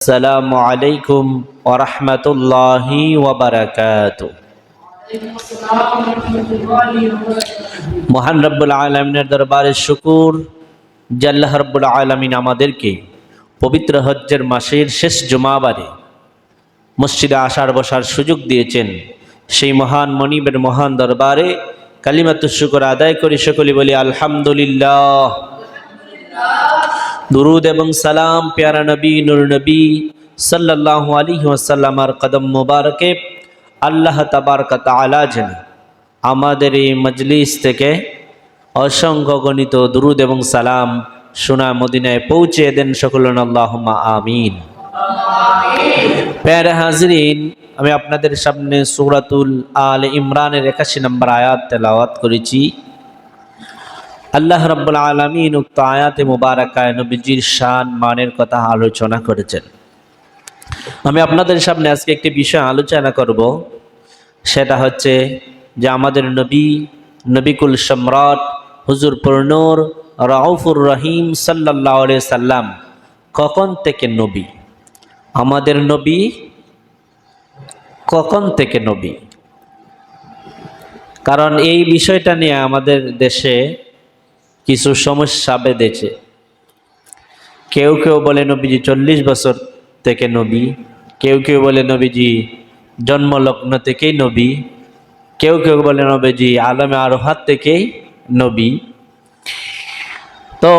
আসসালামু আলাইকুম ওয়া রাহমাতুল্লাহি ওয়া বারাকাতুহু। মহান রব্বুল আলামিনের দরবারে শুকর যে আল্লাহ রব্বুল আলামিন আমাদেরকে পবিত্র হজ্জের মাসের শেষ জুমাবারে মসজিদে আসার বসার সুযোগ দিয়েছেন। সেই মহান মনিবের মহান দরবারে কালিমাতুশ শুকর আদায় করি, সকলে বলি আলহামদুলিল্লাহ। দুরুদ এবং সালাম প্যারা নবী নূর নবী সাল্লাল্লাহু আলাইহি ওয়াসাল্লামের কদম মুবারকে আল্লাহ তাবারক তাআলা যেন আমাদের এই মজলিস থেকে অসংখ্য গণিত দুরুদ এবং সালাম সোনা মদিনায় পৌঁছে দেন, সকল আল্লাহুম্মা আমিন। প্যারা হাজরিন, আমি আপনাদের সামনে সূরাতুল আলে ইমরানের 81 নম্বর আয়াত তেলাওয়াত করেছি। আল্লাহ রাব্বুল আলামিন উক্ত আয়াতে মুবারাকায় নবীজির শান মানের কথা আলোচনা করেছেন। আমি আপনাদের সামনে আজকে একটি বিষয় আলোচনা করব, সেটা হচ্ছে যে আমাদের নবিকুল সম্রাট হুজুর পুরনূর রাউফুর রহিম সাল্লাল্লাহু আলাইহি সাল্লাম কখন থেকে নবী, আমাদের নবী কখন থেকে নবী। কারণ এই বিষয়টা নিয়ে আমাদের দেশে কিছু সমস্যা বেঁধেছে। কেউ কেউ বলে নবীজি 40 বছর থেকে নবী, কেউ কেউ বলে নবীজি জন্মলগ্ন থেকেই নবী, কেউ কেউ বলে নবীজি আলমে আরোহাত থেকেই নবী। তো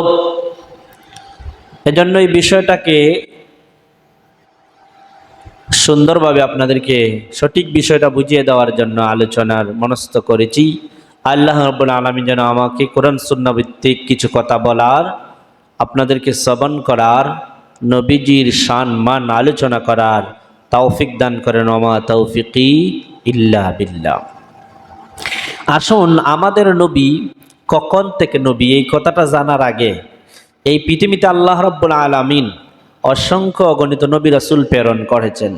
এজন্য এই বিষয়টাকে সুন্দরভাবে আপনাদেরকে সঠিক বিষয়টা বুঝিয়ে দেওয়ার জন্য আলোচনার মনস্থ করেছি। আল্লাহ রাব্বুল আলামিন যেন আমাকে কোরআন সুন্নাহ ভিত্তিক কিছু কথা বলার, আপনাদেরকে শ্রবণ করার, নবীজির শান মান আলোচনা করার তৌফিক দান করেন। ওমা তৌফিকি ইল্লা বিল্লাহ। আসুন, আমাদের নবী কখন থেকে নবী এই কথাটা জানার আগে এই পৃথিবীতে আল্লাহ রাব্বুল আলামিন অসংখ্য অগণিত নবী রাসূল প্রেরণ করেছেন।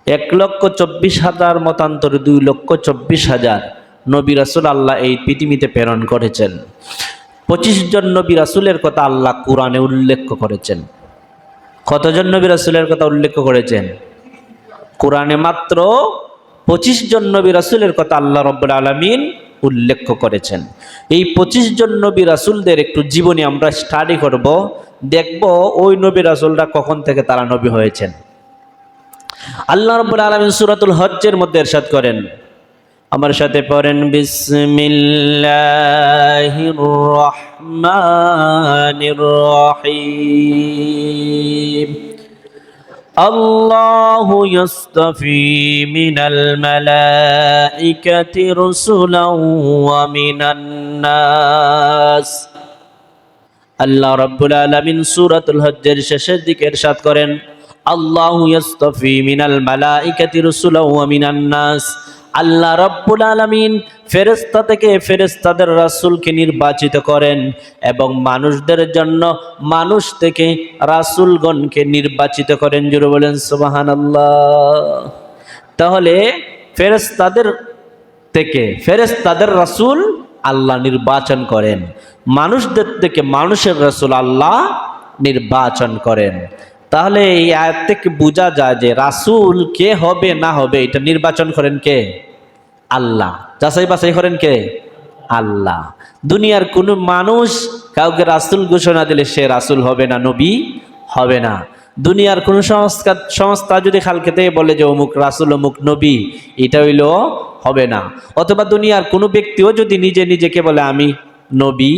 1,24,000 মতান্তরে 2,24,000 নবী রাসূল আল্লাহ এই পৃথিবীতে প্রেরণ করেছেন। 25 জন নবী রাসূলের কথা আল্লাহ কুরআনে উল্লেখ করেছেন। কতজন নবী রাসূলের কথা উল্লেখ করেছেন? কুরআনে মাত্র 25 জন নবী রাসূলের কথা আল্লাহ রাব্বুল আলামিন উল্লেখ করেছেন। এই 25 জন নবী রাসূলদের একটু জীবনী আমরা স্টাডি করব, দেখব ওই নবী রাসূলরা কখন থেকে তারা নবী হয়েছেন। আল্লাহ রাব্বুল আলামিন সূরাতুল হজ্জের মধ্যে ইরশাদ করেন, আমার সাথে পড়েন, বিসমিল্লাহির রহমানির রহিম। আল্লাহু ইস্তাফি মিনাল মালাইকাতি রুসুলান ওয়া মিনান নাস। আল্লাহ রাব্বুল আলামিন সূরাতুল হজ্জের শেষের দিকে ইরশাদ করেন, আল্লাহু ইস্তাফি মিনাল মালাইকাতি রুসুলান ওয়া মিনান নাস। আল্লাহ রাব্বুল আলামিন ফেরেশতা থেকে ফেরেশতাদের রাসূলকে নির্বাচিত করেন এবং মানুষদের জন্য মানুষ থেকে রাসূলগণকে নির্বাচিত করেন। জোরে বলেন সুবহানাল্লাহ। তাহলে ফেরেশতাদের থেকে ফেরেশতাদের রাসূল আল্লাহ নির্বাচন করেন, মানুষদের থেকে মানুষের রাসূল আল্লাহ নির্বাচন করেন। তাহলে এই আয়াত থেকে বোঝা যায় যে রাসূল কে হবে না হবে এটা নির্বাচন করেন কে? আল্লাহ। যাচাই বাছাই করেন কে? আল্লাহ। দুনিয়ার কোনো মানুষ কাউকে রাসূল ঘোষণা দিলে সে রাসূল হবে না, নবী হবে না। দুনিয়ার কোনো সংস্থা যদি খালকেতে বলে যে অমুক রাসূল অমুক নবী, এটা হইলো হবে না। অথবা দুনিয়ার কোনো ব্যক্তিও যদি নিজে নিজেকে বলে আমি নবী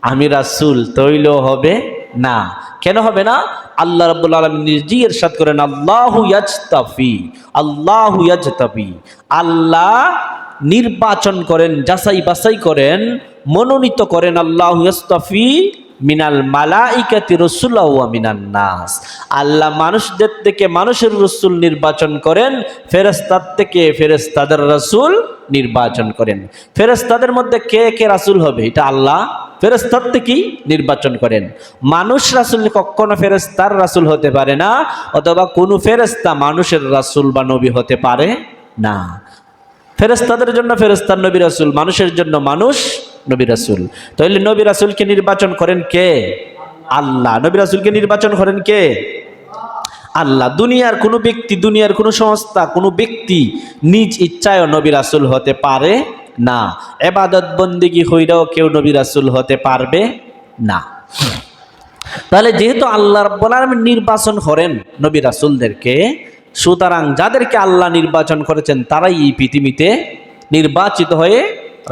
আমি রাসূল, তইলেও হবে না। কেন হবে না? আল্লাহ রাব্বুল আলামিন নিজেই ইরশাদ করেন, আল্লাহু ইয়াজতাফি, আল্লাহু ইয়াজতাফি। আল্লাহ নির্বাচন করেন, যাচাই বাছাই করেন, মনোনীত করেন। আল্লাহু ইয়াজতাফি মিনাল মালাইকাতি রাসূলা ওয়া মিনান নাস। আল্লাহ মানুষদের থেকে মানুষের রাসূল নির্বাচন করেন, ফেরেশতার থেকে ফেরেশতাদের রাসূল নির্বাচন করেন। ফেরেশতাদের মধ্যে কে কে রাসূল হবে এটা আল্লাহ ফেরেশতার থেকেই নির্বাচন করেন। মানুষ রাসূল কখনো ফেরেশতার রাসূল হতে পারে না, অথবা কোনো ফেরেশতা মানুষের রাসূল বা নবী হতে পারে না। ফেরেশতাদের জন্য ফেরেশতার নবী রাসূল, মানুষের জন্য মানুষ নবী রাসূল। তাহলে নবী রাসূলকে নির্বাচন করেন কে? আল্লাহ। নবী রাসূলকে নির্বাচন করেন কে? আল্লাহ। দুনিয়ার কোনো ব্যক্তি, দুনিয়ার কোনো সংস্থা, কোনো ব্যক্তি নিজ ইচ্ছায় নবী রাসূল হতে পারে না। ইবাদত বন্দেগী হইলেও কেউ নবী রাসূল হতে পারবে না। তাহলে যেহেতু আল্লাহ রাব্বুল আলামিন নির্বাচন করেন নবী রাসূলদেরকে, সুতরাং যাদেরকে আল্লাহ নির্বাচন করেছেন তারাই এই পৃথিবীতে নির্বাচিত হয়ে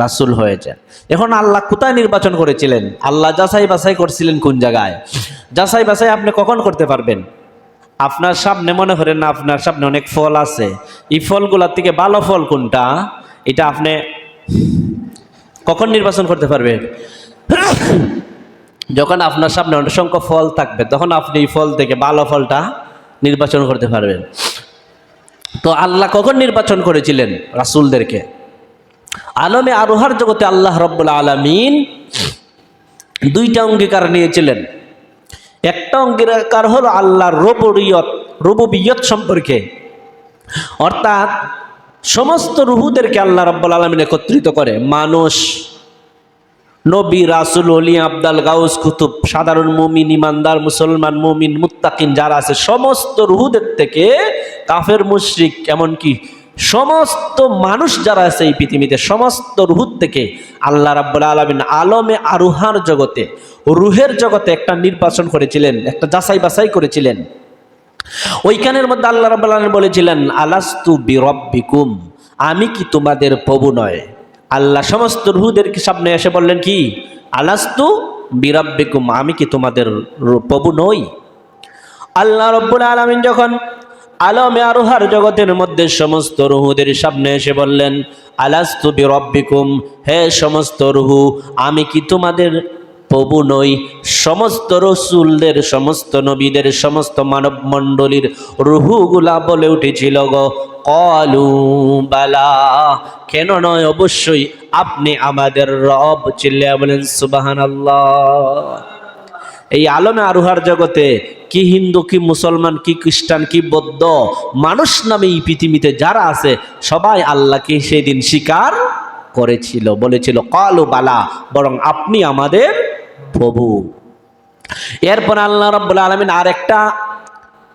রাসূল হয়েছেন। এখন আল্লাহ কোথায় নির্বাচন করেছিলেন? আল্লাহ যাচাই বাছাই করছিলেন কোন জায়গায়? যাচাই বাছাই আপনি কখন করতে পারবেন? আপনার সামনে মনে করেন না, আপনার সামনে অনেক ফল আছে, এই ফলগুলোর থেকে ভালো ফল কোনটা, এটা আপনি কখন নির্বাচন করতে পারবেন? যখন আপনার সামনে অসংখ্য ফল থাকবে, তখন আপনি এই ফল থেকে ভালো ফলটা নির্বাচন করতে পারবেন। তো আল্লাহ কখন নির্বাচন করেছিলেন রাসূলদেরকে? আলমে আরোহার জগতে আল্লাহ রাব্বুল আলামিন দুইটা অঙ্গীকার নিয়েছিলেন। একটা অঙ্গীকার হলো আল্লাহর রুবুবিয়ত সম্পর্কে, অর্থাৎ সমস্ত রুহুদেরকে আল্লাহ রাব্বুল আলামিন একত্রিত করে, মানুষ, নবী, রাসূল, ওলি, আবদাল, গাউস, কুতুব, সাধারণ মুমিন, ইমানদার, মুসলমান, মুমিন, মুত্তাকিন যারা আছে সমস্ত রুহুদের থেকে, কাফের, মুশরিক, এমনকি সমস্ত মানুষ যারা আছে এই পৃথিবীতে সমস্ত রুহুর থেকে আল্লাহ রাব্বুল আলামিন আলমে আরুহার জগতে, রুহের জগতে একটা নির্বাচন করেছিলেন, একটা যাচাই বাছাই করেছিলেন। ওইখানের মধ্যে আল্লাহ রাব্বুল আলামিন বলেছিলেন, আলাস্তু বিরব্বিকুম, আমি কি তোমাদের প্রভু নয়? আল্লাহ সমস্ত রুহুদের সামনে এসে বললেন কি, আলাস্তু বিরব্বিকুম, আমি কি তোমাদের প্রভু নই? আল্লাহ রাব্বুল আলামিন যখন আলমে আরোহার জগতের মধ্যে সমস্ত রুহুদের সামনে এসে বললেন, আলাস্তু বিরব্বিকুম, হে সমস্ত রুহু, আমি কি তোমাদের প্রভু নই? সমস্ত রসুলদের, সমস্ত নবীদের, সমস্ত মানব মণ্ডলীর রুহুগুলা বলে উঠেছিল গো, ক্বালু বালা, কেন নয়, অবশ্যই আপনি আমাদের রব। চিল্লায়া বলেন সুবহানাল্লাহ। এই আলমে আরোহার জগতে কি হিন্দু, কি মুসলমান, কি খ্রিস্টান, কি বৌদ্ধ মানুষ নামে এই পৃথিবীতে যারা আছে সবাই আল্লাহকে সেদিন স্বীকার করেছিল, বলেছিল ক্বালু বালা, বরং আপনি আমাদের প্রভু। এরপর আল্লাহ রাব্বুল আলামিন আরেকটা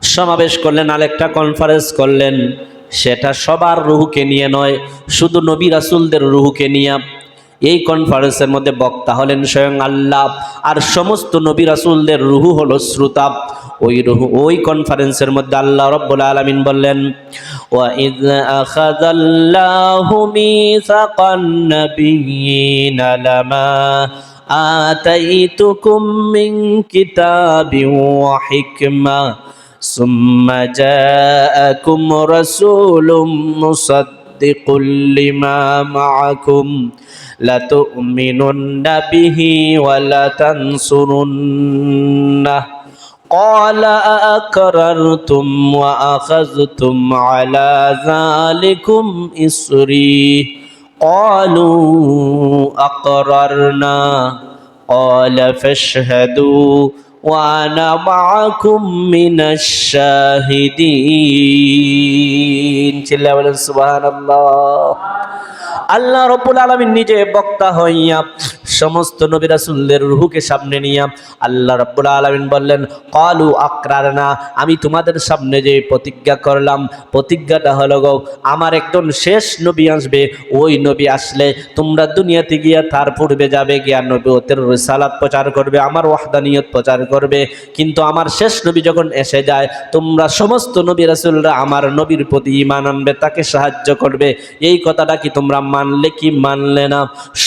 সমাবেশ করলেন, আরেকটা কনফারেন্স করলেন, সেটা সবার রুহুকে নিয়ে নয়, শুধু নবী রাসূলদের রুহুকে নিয়ে। এই কনফারেন্সের মধ্যে বক্তা হলেন স্বয়ং আল্লাহ, আর সমস্ত নবী রাসূলদের রুহু হলো শ্রোতা। ওই কনফারেন্সের মধ্যে আল্লাহ রাব্বুল আলামিন বললেন, ওয়া ইয আখাযাল্লাহু মিসাকান নাবিয়্যিনা লামা আতাইতুকুম মিন কিতাবিন ওয়া হিকমা সুম্মা জাআকুম রাসূলুম মুসাদ্দিকুল লিমা মাআকুম লাতু'মিনুন্না বিহি ওয়া লাতানসুরুন্নাহ ক্বালা আ'আকরারতুম ওয়া আখাযতুম আলা যালিকুম ইসরি ক্বালু আকরারনা ক্বালা ফাশহাদু ওয়া আনা মা'আকুম মিনাশ শাহিদিন। চিল্লায়া বলেন সুবহানাল্লাহ। আল্লাহ রাব্বুল আলামিন নিজে বক্তা হইয়া সমস্ত নবী রাসূলদের রূহকে সামনে নিয়ে আল্লাহ রাব্বুল আলামিন বললেন, ক্বালু আকরারনা, আমি তোমাদের সামনে যে প্রতিজ্ঞা করলাম, প্রতিজ্ঞাটা হলো গো, আমার একজন শেষ নবী আসবে, ওই নবী আসলে তোমরা দুনিয়াতে গিয়া তার পূর্বে যাবে, গিয়া নবুয়তের রিসালাত প্রচার করবে, আমার ওয়াহদানিয়ত প্রচার করবে। কিন্তু আমার শেষ নবী যখন এসে যায়, তোমরা সমস্ত নবী রাসূলরা আমার নবীর প্রতি ঈমান আনবে, তাকে সাহায্য করবে। এই কথাটা কি তোমরা মানলে কি মানলে না?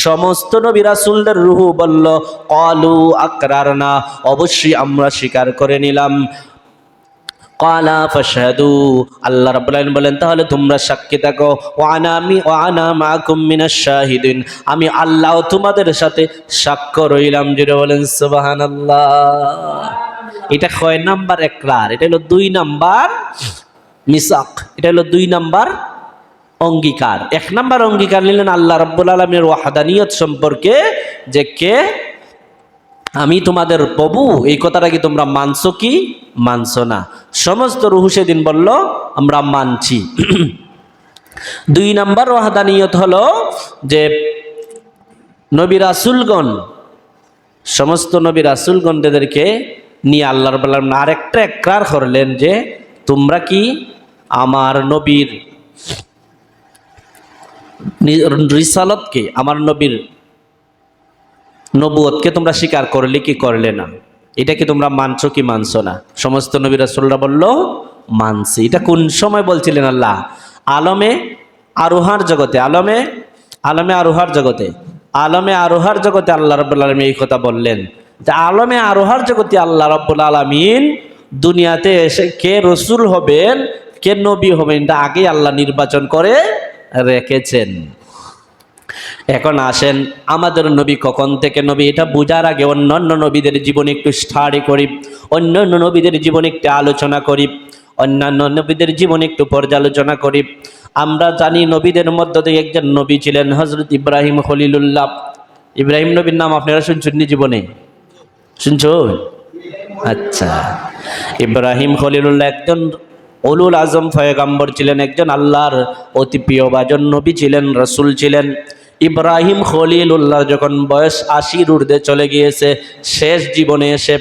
সমস্ত নবী রাসূলদের রূহ বলল, ক্বালু আকরারনা, অবশ্যই আমরা স্বীকার করে নিলাম। ক্বালা ফাশহাদু, আল্লাহ রাব্বুল আলামিন বলেন তাহলে তোমরা সাক্ষী থাকো। ওয়া আনা মাআকুম মিনাশ শাহিদিন, আমি আল্লাহ তোমাদের সাথে সাক্ষ্য রইলাম। জুড়ে বলেন সুবহানাল্লাহ। এটা কয় নাম্বার ইকরার? এটা হলো 2 নাম্বার মিসাক, এটা হলো 2 নাম্বার অঙ্গীকার। 1 নাম্বার অঙ্গীকার নিলেন আল্লাহ রাব্বুল আলামিনের ওয়াহদানিয়ত সম্পর্কে, যে কে আমি তোমাদের প্রভু, এই কথাটা কি তোমরা মানছো কি মানছো না? সমস্ত রূহ সেদিন বলল আমরা মানছি। 2 নাম্বার ওয়াহদানিয়ত হলো যে নবী রাসূলগণ, সমস্ত নবী রাসূলগণদেরকে নিয়ে আল্লাহ রাব্বুল আলামিন আরেকটা ইকরার করলেন যে তোমরা কি আমার নবীর রিসালাতকে, আমার নবীর নবুয়তকে তোমরা স্বীকার করলে কি করলে না? এটা কি তোমরা মানছো কি মানছো না? সমস্ত নবী রাসূলরা বলল মানছি। এটা কোন সময় বলছিলেন আল্লাহ? আলমে আরোহার জগতে, আলমে আরোহার জগতে, আলমে আরোহার জগতে আল্লাহ রাব্বুল আলামিন এই কথা বললেন যে আলমে আরোহার জগতে আল্লাহ রাব্বুল আলামিন দুনিয়াতে এসে কে রসুল হবেন, কে নবী হবেন, এটা আগেই আল্লাহ নির্বাচন করে রেখেছেন। এখন আসেন আমাদের নবী কখন থেকে নবী, এটা বোঝার আগে অন্যান্য নবীদের জীবনে একটু স্টাডি করি, অন্যান্য নবীদের জীবনে একটু আলোচনা করি, অন্যান্য নবীদের জীবনে একটু পর্যালোচনা করি। আমরা জানি নবীদের মধ্য থেকে একজন নবী ছিলেন হযরত ইব্রাহিম খলিলুল্লাহ। ইব্রাহিম নবীর নাম আপনারা শুনছেন জীবনে? শুনছো? আচ্ছা, ইব্রাহিম খলিলুল্লাহ একজন উলুল আজম পয়গম্বর ছিলেন, একজন আল্লাহর অতি প্রিয়ভাজন নবী ছিলেন, রাসূল ছিলেন। ইব্রাহিম খলিলুল্লাহ যখন বয়স 80-র ঊর্ধ্বে চলে গিয়েছে, শেষ জীবনে এসে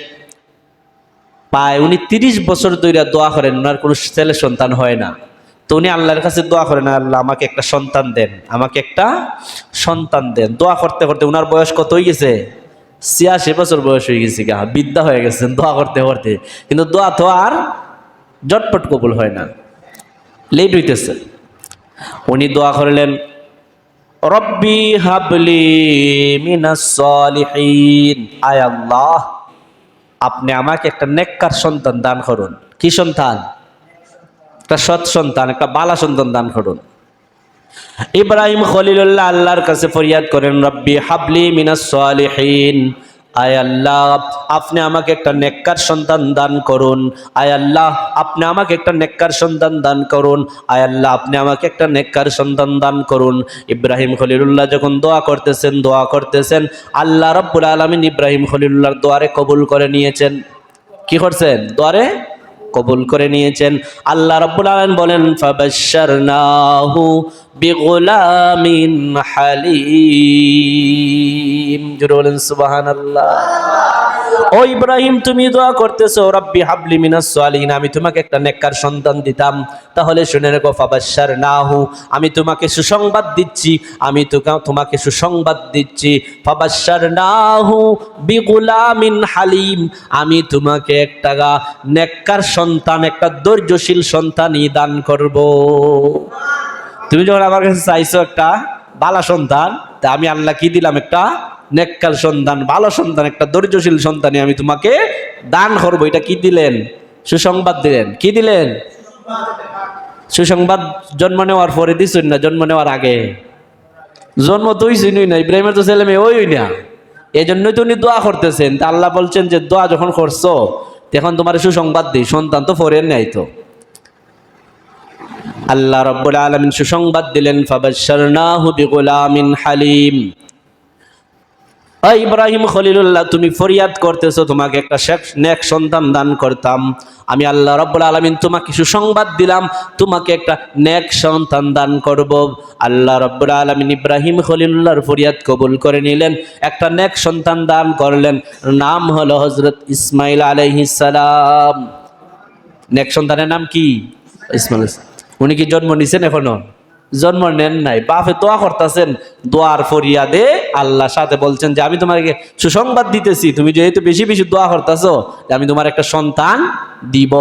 পায় উনি 30 বছর ধরে দোয়া করেন, ওনার কোনো ছেলে সন্তান হয় না। তো উনি আল্লাহর কাছে দোয়া করেন, আল্লাহ আমাকে একটা সন্তান দেন, আমাকে একটা সন্তান দেন। দোয়া করতে করতে ওনার বয়স কত হয়ে গেছে? 86 বছর বয়স হয়ে গেছে, গা বৃদ্ধা হয়ে গেছেন দোয়া করতে করতে। কিন্তু দোয়া তো আর জটপট কবুল হয় না, লেট হইতেছে। উনি দোয়া করলেন, রব্বি হাবলি মিনাস সালিহিন, আয় আল্লাহ আপনি আমাকে একটা নেককার সন্তান দান করুন। কি সন্তান? একটা সৎ সন্তান, একটা বালা সন্তান দান করুন। ইব্রাহিম খলিলুল্লাহ আল্লাহর কাছে ফরিয়াদ করেন, রব্বি হাবলি মিনাস সালিহিন, আয় আল্লাহ আপনি আমাকে একটা নেককার সন্তান দান করুন। আয় আল্লাহ আপনি আমাকে একটা নেককার সন্তান দান করুন। আয় আল্লাহ আপনি আমাকে একটা নেককার সন্তান দান করুন। ইব্রাহিম খলিলুল্লাহ যখন দোয়া করতেছেন, আল্লাহ রাব্বুল আলামিন ইব্রাহিম খলিলুল্লাহর দোয়ারে কবুল করে নিয়েছেন। কি করছেন? দোয়ারে কবুল করে নিয়েছেন। আল্লাহ রাব্বুল আলামিন বলেন, ফাবাশশারনাহু বিগুলামিন হালিম। জোরে বলেন সুবহানাল্লাহ। ও ইব্রাহিম, তুমি দোয়া করতেছো রব্বি হাবলি মিনাস সালিহিন, আমি তোমাকে একটা নেককার সন্তান দিতাম। তাহলে শুনে রেখো, ফাবাশশারনাহু, আমি তোমাকে সুসংবাদ দিচ্ছি, আমি তোমাকে সুসংবাদ দিচ্ছি। ফাবাশশারনাহু বিগুলামিন হালিম, আমি তোমাকে একটা নেককার সন্তান, একটা ধৈর্যশীল সন্তানই দান করব। তুমি যখন আমার কাছে চাইছো একটা ভালো সন্তান, তা আমি আল্লাহ কি দিলাম? একটা নেককার সন্তান, ভালো সন্তান, একটা ধৈর্যশীল সন্তানই আমি তোমাকে দান করবো। এটা কি দিলেন? সুসংবাদ দিলেন। কি দিলেন? সুসংবাদ জন্ম নেওয়ার পরে দিচ্ছেন না, জন্ম নেওয়ার আগে? জন্ম তো হইছই না, ইব্রাহিমের তো ছেলে মেয়ে ওই না, এই জন্যই তো উনি দোয়া করতেছেন। তা আল্লাহ বলছেন যে দোয়া যখন করছো তখন তোমার সুসংবাদ দিই, সন্তান তো ফরেন নাই। তো আল্লাহ রাব্বুল আলামিন সুসংবাদ দিলেন, ফাবাশশারনাহু বিগুলামিন হালিম। ইব্রাহিম খলিলুল্লাহ, তুমি ফরিয়াদ করতেছো তোমাকে একটা নেক সন্তান দান করতাম, আমি আল্লাহ রাব্বুল আলামিন তোমাকে সুসংবাদ দিলাম, তোমাকে একটা নেক সন্তান দান করব। আল্লাহ রাব্বুল আলামিন ইব্রাহিম খলিলুল্লাহর ফরিয়াদ কবুল করে নিলেন, একটা নেক সন্তান দান করলেন, নাম হলো হযরত ইসমাঈল আলাইহিস সালাম। নেক সন্তানের নাম কি? ইসমাঈল। উনি কি জন্ম নিছেন? এখনো জন্ম নেন নাই। বাপে দোয়া করতেছেন, দোয়ার ফরিয়াদে আল্লাহ সাথে বলছেন যে আমি তোমাকে সুসংবাদ দিতেছি, তুমি যেহেতু বেশি বেশি দোয়া করতেছো, আমি তোমার একটা সন্তান দিব,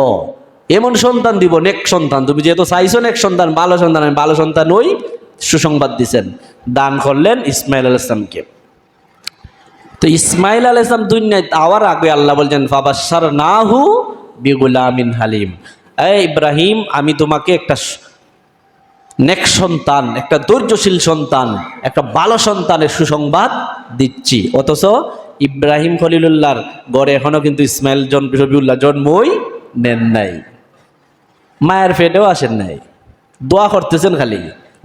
এমন সন্তান দিব, নেক সন্তান। তুমি যেহেতু চাইছো নেক সন্তান, ভালো সন্তান, আমি ভালো সন্তান ওই সুসংবাদ দিছেন, দান করলেন ইসমাঈল আলাইহিস সালামকে। তো ইসমাঈল আলাইহিস সালাম দুনিয়ায় আওয়ার আগে আল্লাহ বলছেন, ফাবাশশারনাহু বিগুলামিন হালিম, এই ইব্রাহিম আমি তোমাকে একটা নেক সন্তান, একটা ধৈর্যশীল সন্তান, একটা ভালো সন্তানের সুসংবাদ দিচ্ছি। অথচ ইব্রাহিম খলিলুল্লাহর গড়ে এখনো কিন্তু ইসমাঈল রবিউল্লাহ জন্মই নেন নাই, মায়ের পেটেও আসেন নাই, দোয়া করতেছেন খালি।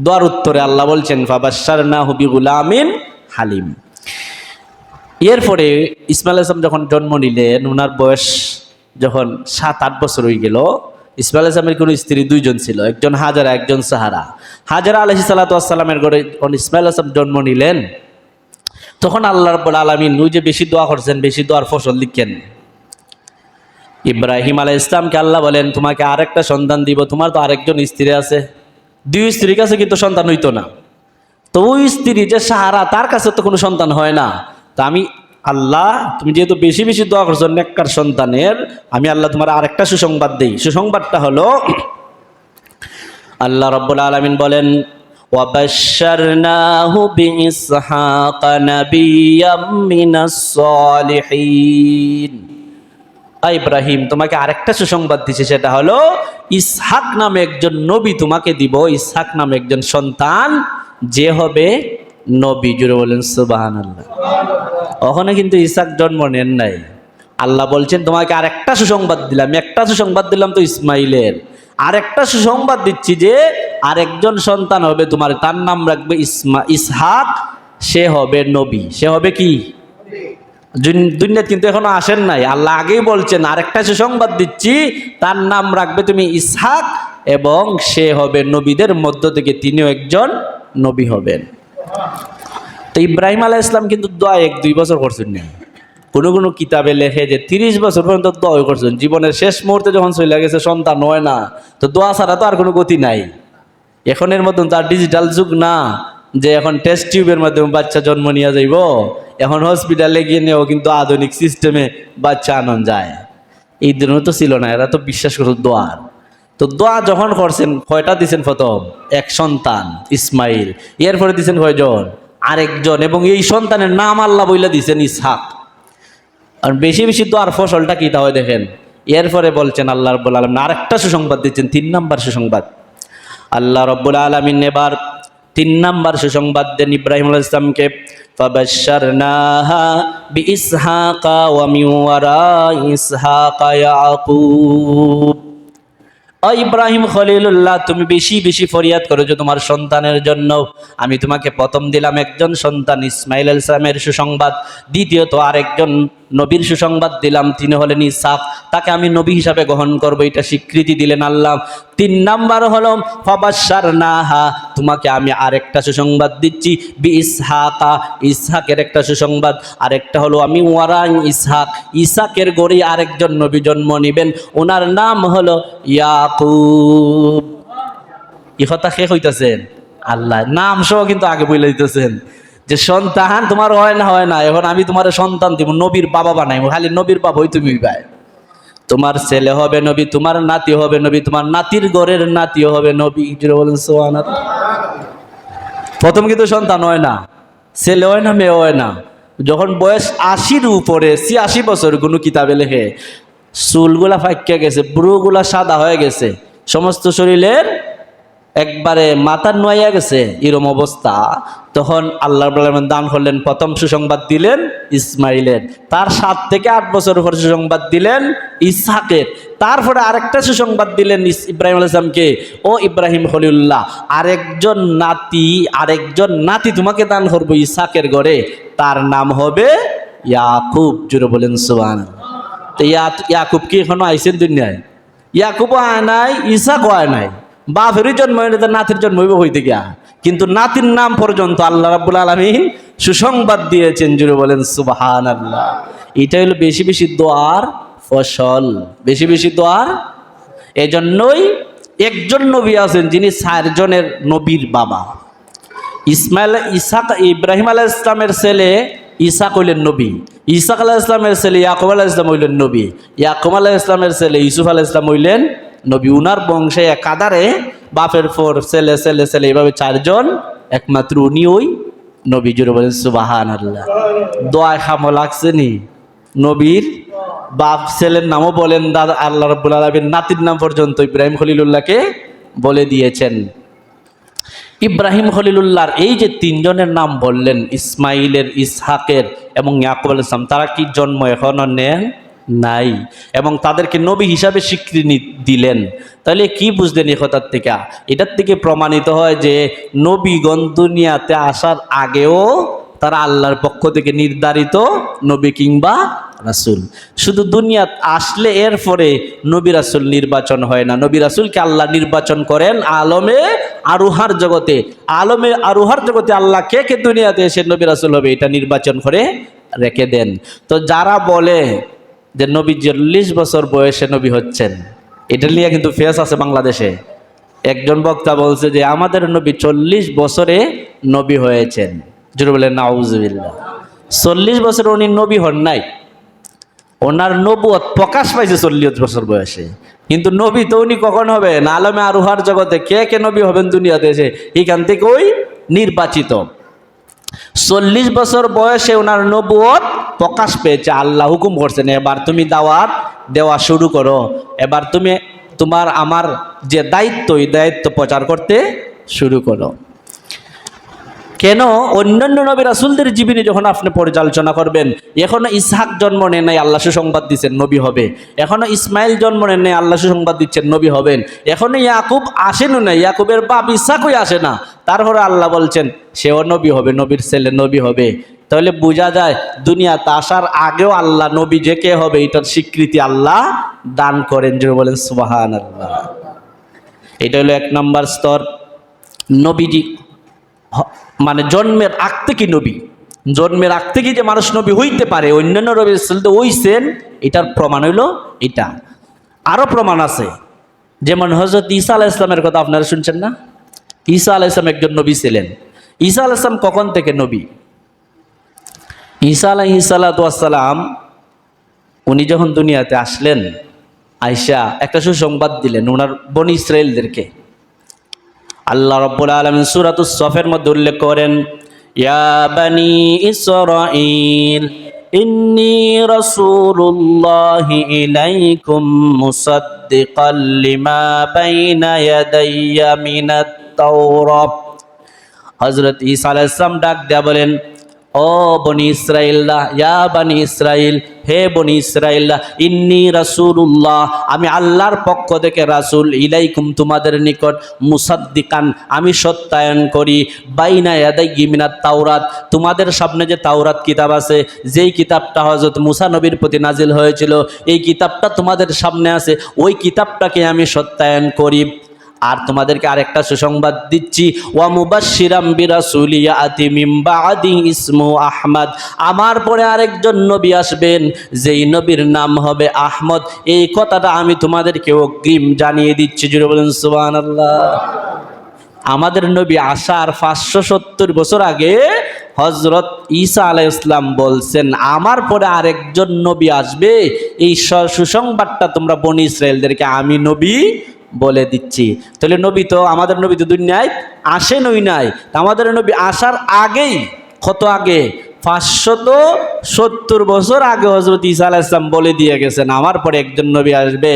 দোয়ার উত্তরে আল্লাহ বলছেন, ফাবাশশারনাহু বিগুলামিন হালিম। এরপরে ইসমাঈল আলাইহিস সালাম যখন জন্ম নিলেন, ওনার বয়স যখন 7-8 বছর হয়ে গেল, ইসমাঈল আলাইহিস সালামের কোনো স্ত্রী দুইজন ছিল, একজন হাজারা, একজন সাহারা। হাজারা আলাইহিস সালাতু ওয়াস সালামের ঘরে যখন ইসমাঈল আলাইহিস সালাম জন্ম নিলেন, তখন আল্লাহ রাব্বুল আলামিন ওই যে বেশি দোয়া করছেন, বেশি দোয়ার ফসল লিখেন। ইব্রাহিম আলাইহিস সালামকে আল্লাহ বলেন তোমাকে আরেকটা সন্তান দিব, তোমার তো আরেকজন স্ত্রী আছে, দুই স্ত্রীর কাছে কিন্তু সন্তান হইতো না, তো ওই স্ত্রী যে সাহারা তার কাছে তো কোনো সন্তান হয় না, তা আমি আল্লাহ তুমি যেহেতু বেশি বেশি দোয়া করছো নেককার সন্তানের, আমি আল্লাহ তোমার আরেকটা সুসংবাদ দেই। সুসংবাদটা হলো আল্লাহ রাব্বুল আলামিন বলেন ওয়াবাশশারনাহু বিইসহাকা নাবিয়্যাম মিনাস সালিহিন। ইব্রাহিম তোমাকে আরেকটা সুসংবাদ দিছে, সেটা হলো ইসহাক নামে একজন নবী তোমাকে দিব, ইসহাক নামে একজন সন্তান যে হবে নবী। জুড়ে বলেন সুবহানাল্লাহ। ওখানে কিন্তু ইসহাক জন্ম নেন নাই, আল্লাহ বলছেন তোমাকে আরেকটা সুসংবাদ দিলাম। একটা সুসংবাদ দিলাম তো ইসমাইলের, আরেকটা সুসংবাদ দিচ্ছি যে আরেকজন সন্তান হবে তোমার, তার নাম রাখবে ইসহাক, সে হবে নবী। সে হবে কি? দুনিয়াতে কিন্তু এখনো আসেন নাই, আল্লাহ আগেই বলছেন আরেকটা সুসংবাদ দিচ্ছি, তার নাম রাখবে তুমি ইসহাক, এবং সে হবে নবীদের মধ্য থেকে তিনিও একজন নবী হবেন। তো ইব্রাহিম আলাইহিস সালাম কিন্তু দোয়া 1-2 বছর করছেন না, কোনো কোনো কিতাবে লেখে যে 30 বছর পর্যন্ত দোয়া করছেন। জীবনের শেষ মুহূর্তে যখন চলে গেছে, সন্তান হয় না, তো দোয়া ছাড়া তো আর কোনো গতি নাই। এখনের মতন তার ডিজিটাল যুগ না যে এখন টেস্ট টিউবের মাধ্যমে বাচ্চা জন্ম নিয়ে যাইব, এখন হসপিটালে গিয়ে নেও কিন্তু আধুনিক সিস্টেমে বাচ্চা আনন যায়। এই দিনও তো ছিল না, এরা তো বিশ্বাস করতো দোয়ার। তো দোয়া যখন করছেন, কয়টা দিছেন? প্রথম এক সন্তান ইসমাইল, এরপরে দিছেন কয়জন? আরেকজন, এবং এই সন্তানের নাম আল্লাহ বইলা দিছেন ইসহাক। আর বেশি বেশি দোয়ার ফসলটা কি তা হয় দেখেন। এরপরে বলছেন আল্লাহ রাব্বুল আলামিন আরেকটা সুসংবাদ দিচ্ছেন, 3 নাম্বার সুসংবাদ। আল্লাহ রাব্বুল আলামিন এবার 3 নাম্বার সুসংবাদ দেন ইব্রাহিম আলাইহিস সালামকে, ফাবাশশারনাহা বিইসহাকা ওয়া মিন ওয়ারাই ইসহাকা ইয়াকুব। ইব্রাহিম খলিলুল্লাহ, তুমি বেশি বেশি ফরিয়াদ করো যে তোমার সন্তানের জন্য। আমি তোমাকে প্রথম দিলাম একজন সন্তান ইসমাইল আলাইহিস সালামের সুসংবাদ, দ্বিতীয়ত আরেকজন নবীর সুসংবাদ দিলাম, তিনি হলেন ইসহাক, তাকে আমি নবী হিসাবে গ্রহণ করব, এটা স্বীকৃতি দিলেন আল্লাহ। 3 নাম্বার হলো ফাবাশশারনাহা, তোমাকে আমি আরেকটা সুসংবাদ দিচ্ছি বিইসহাকা, ইসহাকের একটা সুসংবাদ। আরেকটা হলো আমি ওয়ারাই ইসহাক, ইসহাকের গড়ে আরেকজন নবী জন্ম নেবেন, ওনার নাম হলো ইয়াকুব। এই কথা শেষ হইতেছেন আল্লাহ নাম সহ কিন্তু আগে বলে দিতেছেন যে সন্তান তোমার হয় না, এখন আমি তোমার সন্তান দিব, নবীর বাবা বানাইব, খালি নবীর বাবা হই তুমি ভাই। তোমার ছেলে হবে নবী, তোমার নাতি হবে নবী, তোমার নাতির ঘরের নাতিও হবে নবী। বলেন সুবহানাল্লাহ। প্রথম কিন্তু সন্তান হয় না, ছেলে হয় না, মেয়ে হয় না। যখন বয়স 80-র উপরে, 86 বছর কোনো কিতাবে লেখে, চুলগুলা ফাঁকিয়া গেছে, ব্রুগুলা সাদা হয়ে গেছে, সমস্ত শরীরের একবারে মাথার নোয়াইয়া গেছে, এরম অবস্থা, তখন আল্লাহ রাব্বুল আলামিন দান করলেন, প্রথম সুসংবাদ দিলেন ইসমাইলের, তার 7 থেকে 8 বছর পর সুসংবাদ দিলেন ইসহাকের, তারপরে আরেকটা সুসংবাদ দিলেন ইব্রাহিম আলাইহিস সালামকে, ও ইব্রাহিম খলিলুল্লাহ, আরেকজন নাতি তোমাকে দান করবো ইসহাকের ঘরে, তার নাম হবে ইয়াকুব। জুড়ে বলেন সুবহানাল্লাহ। তো ইয়াকুব কি এখনো আইছেন দুনিয়ায়? ইয়াকুবও আয় নাই, ইসহাকও আয় নাই, বাপেরই জন্ম হইলে তার নাতির জন্ম হইব হইতে গিয়া, কিন্তু নাতির নাম পর্যন্ত আল্লাহ রাব্বুল আলামিন সুসংবাদ দিয়েছেন। জুড়ে বলেন সুবহানাল্লাহ। এটা হলো বেশি বেশি দোয়ার ফসল, বেশি বেশি দোয়ার। এজন্যই একজন নবী আছেন যিনি 4 জনের নবীর বাবা। ইব্রাহিম আলাইহিস সালামের ছেলে ইসহাক হইলেন নবী, ইসহাক আলাইহিস সালামের ছেলে ইয়াকুব আলাইহিস সালাম হইলেন নবী, ইয়াকুব আলাইহিস সালামের ছেলে ইউসুফ আলাইহিস সালাম হইলেন নবী। উনার বংশে একাধারে বাপের পর ছেলে ছেলে ছেলে এইভাবে 4 জন, একমাত্র উনি ওই নবী। জুড়ে বলেন সুবহানাল্লাহ। দোয়া খামো লাগছে নি নবীর বাপ ছেলের নামও বলেন, দাদা আল্লাহ রাব্বুল আলামিন নাতির নাম পর্যন্ত ইব্রাহিম খলিলুল্লাহকে বলে দিয়েছেন। ইব্রাহিম খলিলুল্লাহর এই যে 3 জনের নাম বললেন, ইসমাইলের, ইসহাকের এবং ইয়াকুব আলাইহিস সালাম, তারা কি জন্ম এখনো নেন নাই, এবং তাদেরকে নবী হিসাবে স্বীকৃতি দিলেন। তাহলে কি বুঝলেন এই কথার থেকে? এটার থেকে প্রমাণিত হয় যে নবীগণ দুনিয়াতে আসার আগেও তারা আল্লাহর পক্ষ থেকে নির্ধারিত নবী কিংবা রাসূল। শুধু দুনিয়াত আসলে এরপরে নবী রাসূল নির্বাচন হয় না, নবী রাসূলকে আল্লাহ নির্বাচন করেন আলমে আরুহার জগতে। আলমে আরুহার জগতে আল্লাহ কে কে দুনিয়াতে এসে নবী রাসূল হবে এটা নির্বাচন করে রেখে দেন। তো যারা বলে যে নবী 40 বছর বয়সে নবী হচ্ছেন। এটা নিয়ে কিন্তু ফেস আছে বাংলাদেশে। একজন বক্তা বলছে যে আমাদের নবী 40 বছরে নবী হয়েছেন। জোরে বলেন নাউজুবিল্লাহ। 40 বছরে উনি নবী হন নাই, ওনার নবুয়ত প্রকাশ পাইছে 40 বছর বয়সে। কিন্তু নবী তো উনি কখন হবেন? আলমে আরুহার জগতে কে কে নবী হবেন দুনিয়াতে এসে, এখান থেকে ওই নির্বাচিত। 40 বছর বয়সে ওনার নবুয়ত প্রকাশ পেয়েছে। আল্লাহ হুকুম করছেন এবার তুমি দাওয়াত দেওয়া শুরু করো, এবার তুমি তোমার আমার যে দায়িত্ব, এই দায়িত্ব প্রচার করতে শুরু করো। কেন? অন্যান্য নবী রাসূলদের জীবনী যখন আপনি পর্যালোচনা করবেন, এখনো ইসহাক জন্ম নেন নাই, আল্লাহ সুসংবাদ দিচ্ছেন নবী হবে। এখনো ইসমাইল জন্ম নেন নাই, আল্লাহ সুসংবাদ দিচ্ছেন নবী হবেন। এখনো ইয়াকুব আসেনও নাই, ইয়াকুবের বাপ ইসহাকই আসে না, তারপরে আল্লাহ বলছেন সেও নবী হবে, নবীর ছেলে নবী হবে। তাহলে বোঝা যায় দুনিয়াতে আসার আগেও আল্লাহ নবী যে কে হবে এটার স্বীকৃতি আল্লাহ দান করেন। যে বলেন সুবহানাল্লাহ। এটা হলো 1 নম্বর স্তর। নবীজি মানে জন্মের আগ থেকে নবী, জন্মের আগ থেকে যে মানুষ নবী হইতে পারে, অন্যান্য নবী তো হইছেন, এটার প্রমাণ হইল এটা। আরো প্রমাণ আছে, যেমন হযরত ঈসা আলাইহিস সালামের কথা আপনারা শুনছেন না? ঈসা আলাইহিস সালাম একজন নবী ছিলেন। ঈসা আলাইহিস সালাম কখন থেকে নবী? ঈসা আলাইহিস সালাম উনি যখন দুনিয়াতে আসলেন, আয়েশা একটা সুসংবাদ দিলেন ওনার বনি ইসরাইলদেরকে। আল্লাহ রাব্বুল আলামিন সূরাতুস সফের মধ্যে উল্লেখ করেন, ইয়া বানি ইসরাঈল ইন্নী রাসূলুল্লাহি ইলাইকুম মুসাদ্দিকাল লিমা বাইনা ইয়াদাইয়া মিনাত তাওরাহ। হযরত ঈসা আলাইহিস সালাম ডাক দেয়া বলেন, ও বনি ইসরাইলরা, ইয়া বনি ইসরাইল, হে বনি ইসরাইলরা, ইন্নী রাসূলুল্লাহ, আমি আল্লাহর পক্ষ থেকে রাসূল, ইলাইকুম তোমাদের নিকট, মুসাদ্দিকান আমি সত্যায়ন করি, বাইনা ইয়াদাইহি মিনাত তাওরাত তোমাদের সামনে যে তাওরাত কিতাব আছে, যেই কিতাবটা হযরত মুসা নবীর প্রতি নাজিল হয়েছিল, এই কিতাবটা তোমাদের সামনে আছে, ওই কিতাবটাকে আমি সত্যায়ন করি। আর তোমাদেরকে আরেকটা সুসংবাদ দিচ্ছি, ওয়া মুবাশশিরাম বিরাসূলি ইয়াতি মিন বাদি ইসমু আহমদ, আমার পরে আরেকজন নবী আসবেন যেই নবীর নাম হবে আহমদ। এই কথাটা আমি তোমাদেরকে অগ্রিম জানিয়ে দিচ্ছি। জুড়ে বলেন সুবহানাল্লাহ। আমাদের নবী আসার 570 বছর আগে হযরত ঈসা আলাইহিস সালাম বলছেন আমার পরে আরেকজন নবী আসবে, এই সুসংবাদটা তোমরা বনি ইসরাইলদেরকে আমি নবী বলে দিচ্ছি। তাহলে নবী তো আমাদের নবী তো দুনিয়ায় আসেনই নাই, আমাদের নবী আসার আগেই, কত আগে? 570 বছর আগে হযরত ঈসা আলাইহিস সালাম বলে দিয়ে গেছেন আমার পরে একজন নবী আসবে।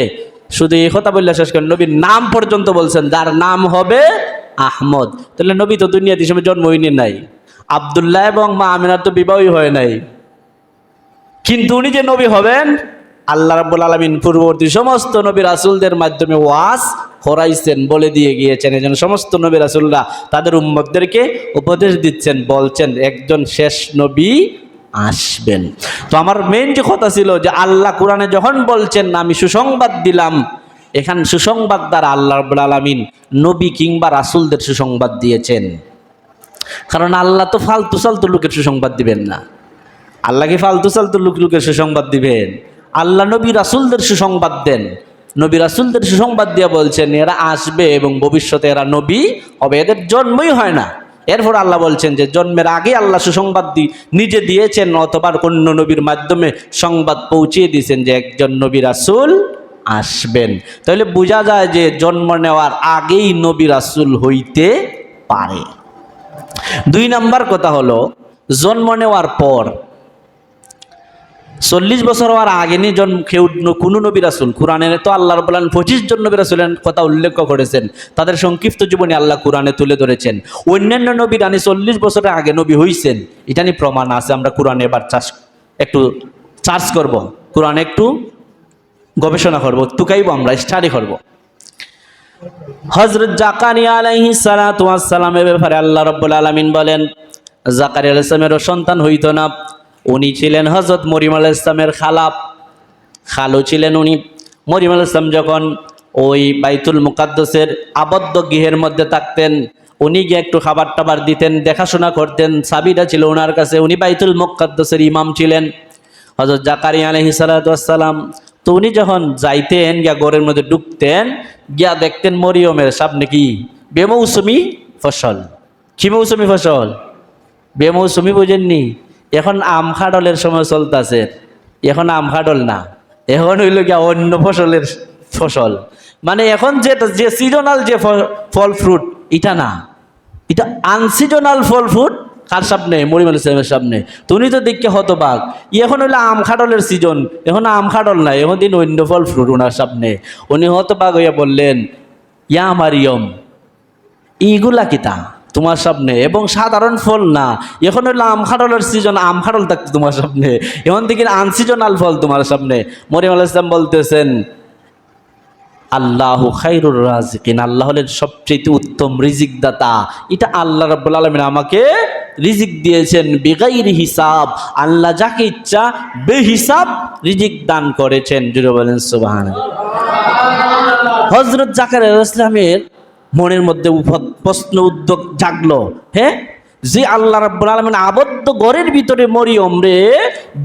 শুধু এই কথা বললে শেষ করেন, নবীর নাম পর্যন্ত বলছেন, যার নাম হবে আহমদ। তাহলে নবী তো দুনিয়াতে সময় জন্ম হয়নি নাই, আব্দুল্লাহ এবং মা আমিনার তো বিবাহই হয় নাই, কিন্তু উনি যে নবী হবেন আল্লাহ রাব্বুল আলামিন পূর্ববর্তী সমস্ত নবী রাসূলদের মাধ্যমে ওয়াজ করাইছেন, বলে দিয়ে গিয়েছেন। এজন্য সমস্ত নবী রাসূলরা তাদের উম্মতদেরকে উপদেশ দিচ্ছেন, বলছেন একজন শেষ নবী আসবেন। তো আমার মেইন যে কথা ছিল যে আল্লাহ কোরআনে যখন বলছেন আমি সুসংবাদ দিলাম, এখান সুসংবাদ দ্বারা আল্লাহ রাব্বুল আলামিন নবী কিংবা রাসূলদের সুসংবাদ দিয়েছেন। কারণ আল্লাহ তো ফালতু সালতু লোকের সুসংবাদ দিবেন না। আল্লাহ কি ফালতু সালতু লোকের সুসংবাদ দিবেন? আল্লাহ নবী রাসূলদের সুসংবাদ দেন। নবী রাসূলদের সুসংবাদ দিয়ে বলছেন এরা আসবে এবং ভবিষ্যতে এরা নবী হবে, এদের জন্মই হয় না। এরপর আল্লাহ বলছেন যে জন্মের আগে আল্লাহ সুসংবাদ নিজে দিয়েছেন, অথবা অন্য নবীর মাধ্যমে সংবাদ পৌঁছিয়ে দিয়েছেন যে একজন নবী রাসূল আসবেন। তাহলে বোঝা যায় যে জন্ম নেওয়ার আগেই নবী রাসূল হইতে পারে। 2 নাম্বার কথা হলো, জন্ম নেওয়ার পর 40 বছর হওয়ার আগে নি কেউ কোনো নবী রাসূল, কোরআনে তো আল্লাহ রাব্বুল আলামিন 25 জন নবী রাসূলের কথা উল্লেখ করেছেন, তাদের সংক্ষিপ্ত জীবনী আল্লাহ কোরআনে তুলে ধরেছেন। অন্যান্য নবী রানী 40 বছরের আগে নবী হইছেন, এটা নিয়ে প্রমাণ আছে। আমরা কোরআনে এবার একটু সার্চ করব, কোরআনে একটু গবেষণা করব, তুকাইব, আমরা স্টাডি করব। হযরত জাকারিয়া আলাইহিস সালাতু ওয়াস সালামের ব্যাপারে আল্লাহ রাব্বুল আলামিন বলেন, জাকারিয়া আলাইহিস সালামের সন্তান হইতো না। উনি ছিলেন হযরত মরিয়ম আলাইহিস সালামের খালু ছিলেন উনি। মরিয়ম আলাইহিস সালাম যখন ওই বাইতুল মুকাদ্দাসের আবদ্ধ গৃহের মধ্যে থাকতেন, উনি গিয়ে একটু খাবার টাবার দিতেন, দেখাশোনা করতেন, চাবিটা ছিল ওনার কাছে, উনি বাইতুল মুকাদ্দাসের ইমাম ছিলেন। হযরত জাকারিয়া আলাইহিস সালাতু ওয়াস সালাম, তো উনি যখন যাইতেন গিয়া ঘরের মধ্যে ঢুকতেন, গিয়া দেখতেন মরিয়মের সামনে কি বেমৌসুমি ফসল। কি মৌসুমি ফসল? বেমৌসুমি, বুঝেননি? এখন আম খাডলের সময় চলতেছে, এখন আম খাডল না, এখন হইল গিয়া অন্য ফসলের ফসল। মানে এখন যে সিজনাল যে ফল ফ্রুট, এটা না, এটা আনসিজনাল ফল ফ্রুট। কার সামনে? মরিয়ম আলাইহিস সালামের সামনে। তো উনি তো দেখে হতবাক, এখন হইলো আম খাডলের সিজন, এখন আম খাডল নাই, এখন দিন অন্য ফল ফ্রুট ওনার সামনে। উনি হতবাক হইয়া বললেন, ইয়া মারিয়ম, এইগুলা কিতা তোমার সামনে, এবং সাধারণ ফল না, এখন হইলো আম খাডলের সিজন, আম খাডল থাকতো তোমার সামনে, এখন দেখি আনসিজনাল ফল তোমার সামনে। মরিয়ম আলাইহিস সালাম বলতেছেন, আল্লাহু খায়রুর রাজিকিন, আল্লাহ হলেন সবচেয়ে উত্তম রিজিক দাতা। এটা আল্লাহ রাব্বুল আলামিন আমাকে রিজিক দিয়েছেন বিগাইরি হিসাব। আল্লাহ যাকে ইচ্ছা বেহিসাব রিজিক দান করেছেন। জুড়ে বলেন সুবহানাল্লাহ। হযরত জাকারিয়া আলাইহিস সালামের মনের মধ্যে প্রশ্ন উদ্যোগ জাগলো, হ্যাঁ, যে আল্লাহ রাব্বুল আলামিন আবদ্ধ ঘরের ভিতরে মরিয়ম রে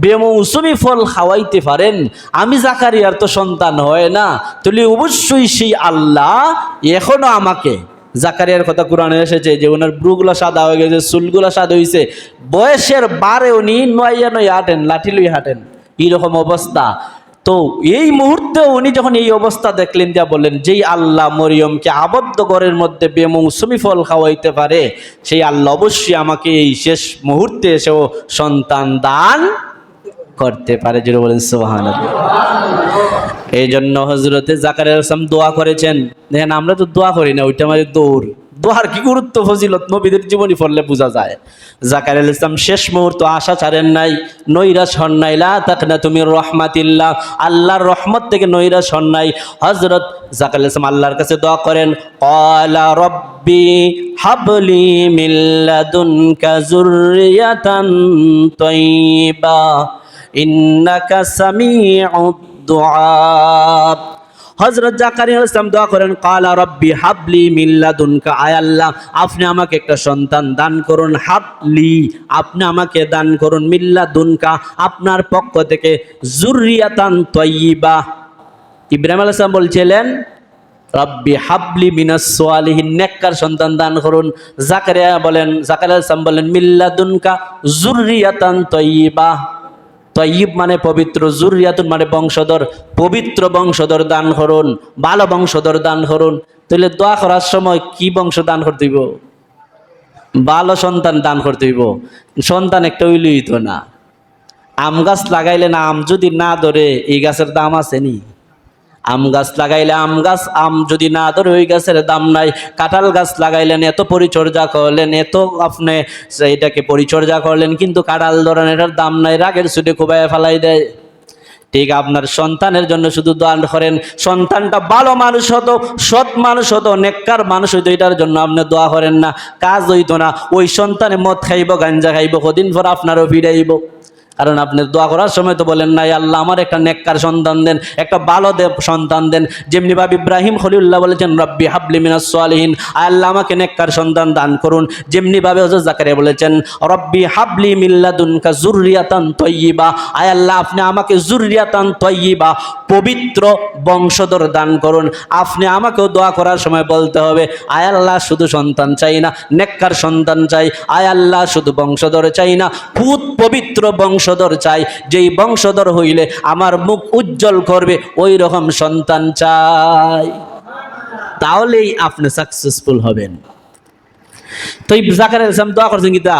বেমৌসুমি ফল খাওয়াইতে পারেন, আমি জাকারিয়ার তো সন্তান হয় না, তাহলে অবশ্যই সেই আল্লাহ এখনো আমাকে, জাকারিয়ার কথা কোরআনে এসেছে যে ওনার ব্রুগুলা সাদা হয়ে গেছে, চুলগুলা সাদা হয়েছে, বয়সের বারে উনি নয়া নয়া হাঁটেন, লাঠি লই হাঁটেন, এইরকম অবস্থা। তো এই মুহূর্তে উনি যখন এই অবস্থা দেখলেন, যা বললেন, যেই আল্লাহ মরিয়মকে আবদ্ধ ঘরের মধ্যে বেমৌসুমি ফল খাওয়াইতে পারে, সেই আল্লাহ অবশ্যই আমাকে এই শেষ মুহূর্তে এসেও সন্তান দান করতে পারে। যেটা বলেন সুবহানাল্লাহ। এই জন্য হযরতে জাকারিয়া আলাইহিস সালাম দোয়া করেছেন। দেখেন আমরা তো দোয়া করি না, ওইটা আমাদের দৌড়। দোয়ার কি গুরুত্ব ফজিলত নবীদের জীবনী পড়লে বোঝা যায়। জাকারিয়া আলাইহিস সালাম শেষ মুহূর্ত আশা ছাড়েন নাই, নৈরাশ হন নাই। লা তাকনাতু মির রাহমাতিল্লাহ, আল্লাহর রহমত থেকে নৈরাশ হন নাই। হযরত জাকারিয়া আলাইহিস সালাম আল্লাহর কাছে দোয়া করেন, ক্বালা রব্বি হাবলি মিন লাদুনকা যুররিয়াতান তাইয়্যিবা ইন্নাকা সামিউদ দুআ। হযরত জাকারিয়া আলাইহিস সালাম দোয়া করেন, ক্বালা রব্বি হাবলি মিন লাদুনকা, আয় আল্লাহ আপনি আমাকে একটা সন্তান দান করুন, হাবলি আপনি আমাকে দান করুন, মিন লাদুনকা আপনার পক্ষ থেকে, যুররিয়াতান তাইয়্যিবা। ইব্রাহিম আলাইহিস সালাম বলছিলেন, রব্বি হাবলি মিনাস সালিহিন, নেককার সন্তান দান করুন। জাকারিয়া আলাইহিস সালাম বলেন, মিন লাদুনকা যুররিয়াতান তাইয়্যিবা। তয়্যিব মানে পবিত্র, যুররিয়াতুন মানে বংশধর, পবিত্র বংশধর দান করুন, ভালো বংশধর দান করুন। তাহলে দোয়া করার সময় কি বংশ দান করতে হইব? ভালো সন্তান দান করতে হইব। সন্তান একটা হইলেই তো না। আম গাছ লাগাইলে না, আম যদি না ধরে এই গাছের দাম আছে নি? আম গাছ লাগাইলে আম যদি না ধরে ওই গাছের দাম নাই। কাঁঠাল গাছ লাগাইলেন, এত পরিচর্যা করলেন, এত আপনি এটাকে পরিচর্যা করলেন, কিন্তু কাঁঠাল ধরেন এটার দাম নাই, রাগের ছুটে খুবাইয়া ফেলাই দেয়। ঠিক আপনার সন্তানের জন্য শুধু দান করেন, সন্তানটা ভালো মানুষ হতো, সৎ মানুষ হতো, নেককার মানুষ হইতো, এটার জন্য আপনি দোয়া করেন না, কাজ হইতো না। ওই সন্তানে মদ খাইব, গাঞ্জা খাইব, কদিন পর আপনারও ফিরাইব। কারণ আপনি দোয়া করার সময় তো বলেন নাই, আল্লাহ আমার একটা নেককার সন্তান দেন, একটা ভালো সন্তান দেন। যেমনি ভাবে ইব্রাহিম খলিলুল্লাহ বলেছেন, রব্বি হাবলি মিনাস সালিহিন, আল্লাহ আমাকে নেককার সন্তান দান করুন। যেমনি ভাবে হযরত জাকারিয়া বলেছেন, রব্বি হাবলি মিন লাদুনকা যুররিয়াতান তাইয়্যিবা, আয় আল্লাহ আপনি আমাকে যুররিয়াতান তাইয়্যিবা, পবিত্র বংশধর দান করুন। আপনি আমাকেও দোয়া করার সময় বলতে হবে, আয় আল্লাহ শুধু সন্তান চাই না, নেককার সন্তান চাই, আয় আল্লাহ শুধু বংশধর চাই না, পবিত্র বংশধর চাই, যেই বংশধর হইলে আমার মুখ উজ্জ্বল করবে, ওই রকম সন্তান চাই। তাহলেই আপনি সাকসেসফুল হবেন। তো জাকারিয়া আলাইহিস সালাম দোয়া করছেন কি তা,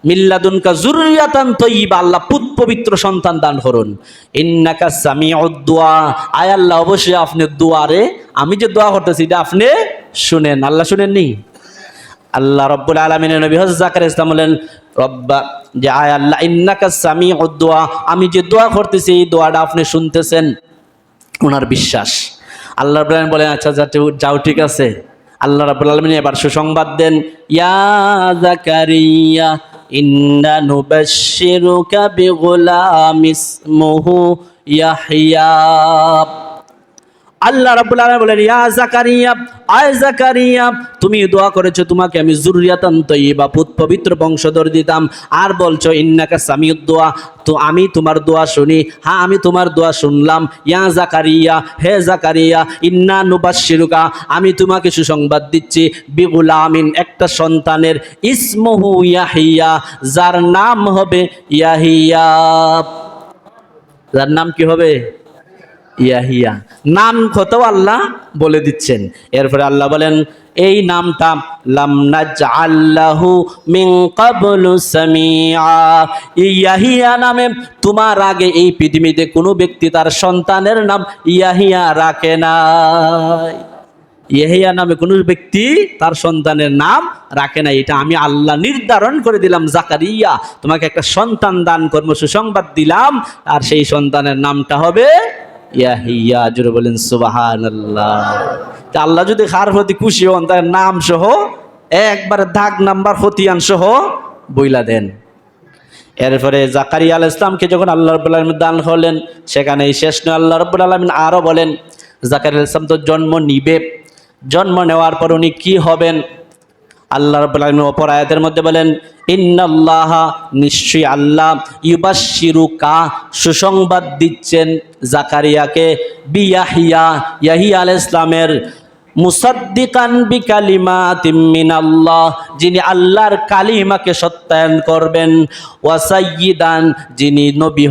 মিন লাদুনকা যুররিয়াতান তাইয়্যিবা, আল্লাহ পবিত্র সন্তান দান করুন। ইন্নাকা সামিউদ দুআ, আয় আল্লাহ অবশ্যই আপনি দোয়ারে, আমি যে দোয়া করতেছি এটা আপনি শুনেন। আল্লাহ শুনেননি? আল্লাহ রাব্বুল আলামিনের নবী হযরত জাকারিয়া আলাইহিস সালাম বলেন, রব্বা, যে আয় আল্লাহ ইন্নাকা সামিউদ দুআ, আমি যে দোয়া করতেছি এই দোয়াটা আপনি শুনতেছেন। ওনার বিশ্বাস। আল্লাহ রাব্বুল আলামিন বলেন, আচ্ছা যাও ঠিক আছে। আল্লাহ রাব্বুল আলামিন এবার সুসংবাদ দেন, ইয়া জাকারিয়া ইন্না নুবাশশিরুকা বিগুলাম ইসমুহু ইয়াহইয়া। আল্লাহ রাব্বুল আলামিন বলেন, ইয়া জাকারিয়া, আয় জাকারিয়া, তুমি দোয়া করেছো তোমাকে আমি যুররিয়াতান তাইয়্যিবা, পবিত্র বংশধর দিতাম, আর বলছো ইন্নাকা সামিউদ দোয়া, তো আমি তোমার দোয়া শুনি। হ্যাঁ, আমি তোমার দোয়া শুনলাম। ইয়া জাকারিয়া, হে জাকারিয়া, ইন্না নুবাশশিরুকা, আমি তোমাকে সুসংবাদ দিচ্ছি, বিগুলামিন, একটা সন্তানের, ইসমুহু ইয়াহিয়া, যার নাম হবে ইয়াহিয়া। যার নাম কি হবে? ইয়াহিয়া। নাম কত আল্লাহ বলে দিচ্ছেন। এরপরে আল্লাহ বলেন, এই নামটা লাম নাজআল লাহু মিন ক্বাবলু সামিআ, ইয়াহিয়া নামে তোমার আগে এই পৃথিবীতে কোনো ব্যক্তি তার সন্তানের নাম ইয়াহিয়া রাখে নাই। ইয়াহিয়া নামে কোনো ব্যক্তি তার সন্তানের নাম রাখে নাই। এটা আমি আল্লাহ নির্ধারণ করে দিলাম, জাকারিয়া তোমাকে একটা সন্তান দান করব, সুসংবাদ দিলাম, আর সেই সন্তানের নামটা হবে ইয়াহিয়া। জোরে বলেন সুবহানাল্লাহ। তা আল্লাহ যদি কার প্রতি খুশি হন, তার নাম সহ একবার দাগ নাম্বার খতিয়ান সহ বইলা দেন। এরপরে জাকারিয়া আলাইহিস সালামকে যখন আল্লাহ রাব্বুল আলামিন দান করলেন, সেখানেই শেষ নয়, আল্লাহ রাব্বুল আলামিন আরো বলেন, জাকারিয়া আলাইহিস সালাম তো জন্ম নিবে, জন্ম নেওয়ার পর উনি কি হবেন? আল্লাহ রাব্বুল আলামিন অপর আয়াতের মধ্যে বলেন, ইন্নাল্লাহা, নিশ্চয়ই আল্লাহ, ইউবাশশিরুকা, সুসংবাদ দিচ্ছেন জাকারিয়াকে, বিয়াহিয়া, ইয়াহিয়া আলাইহিস সালামের, মুসাদ্দিকান বিকালিমাতিম মিনাল্লাহ, যিনি আল্লাহর কালিমাকে সত্যায়ন করবেন, ওয়াসাইয়িদান, যিনি নবী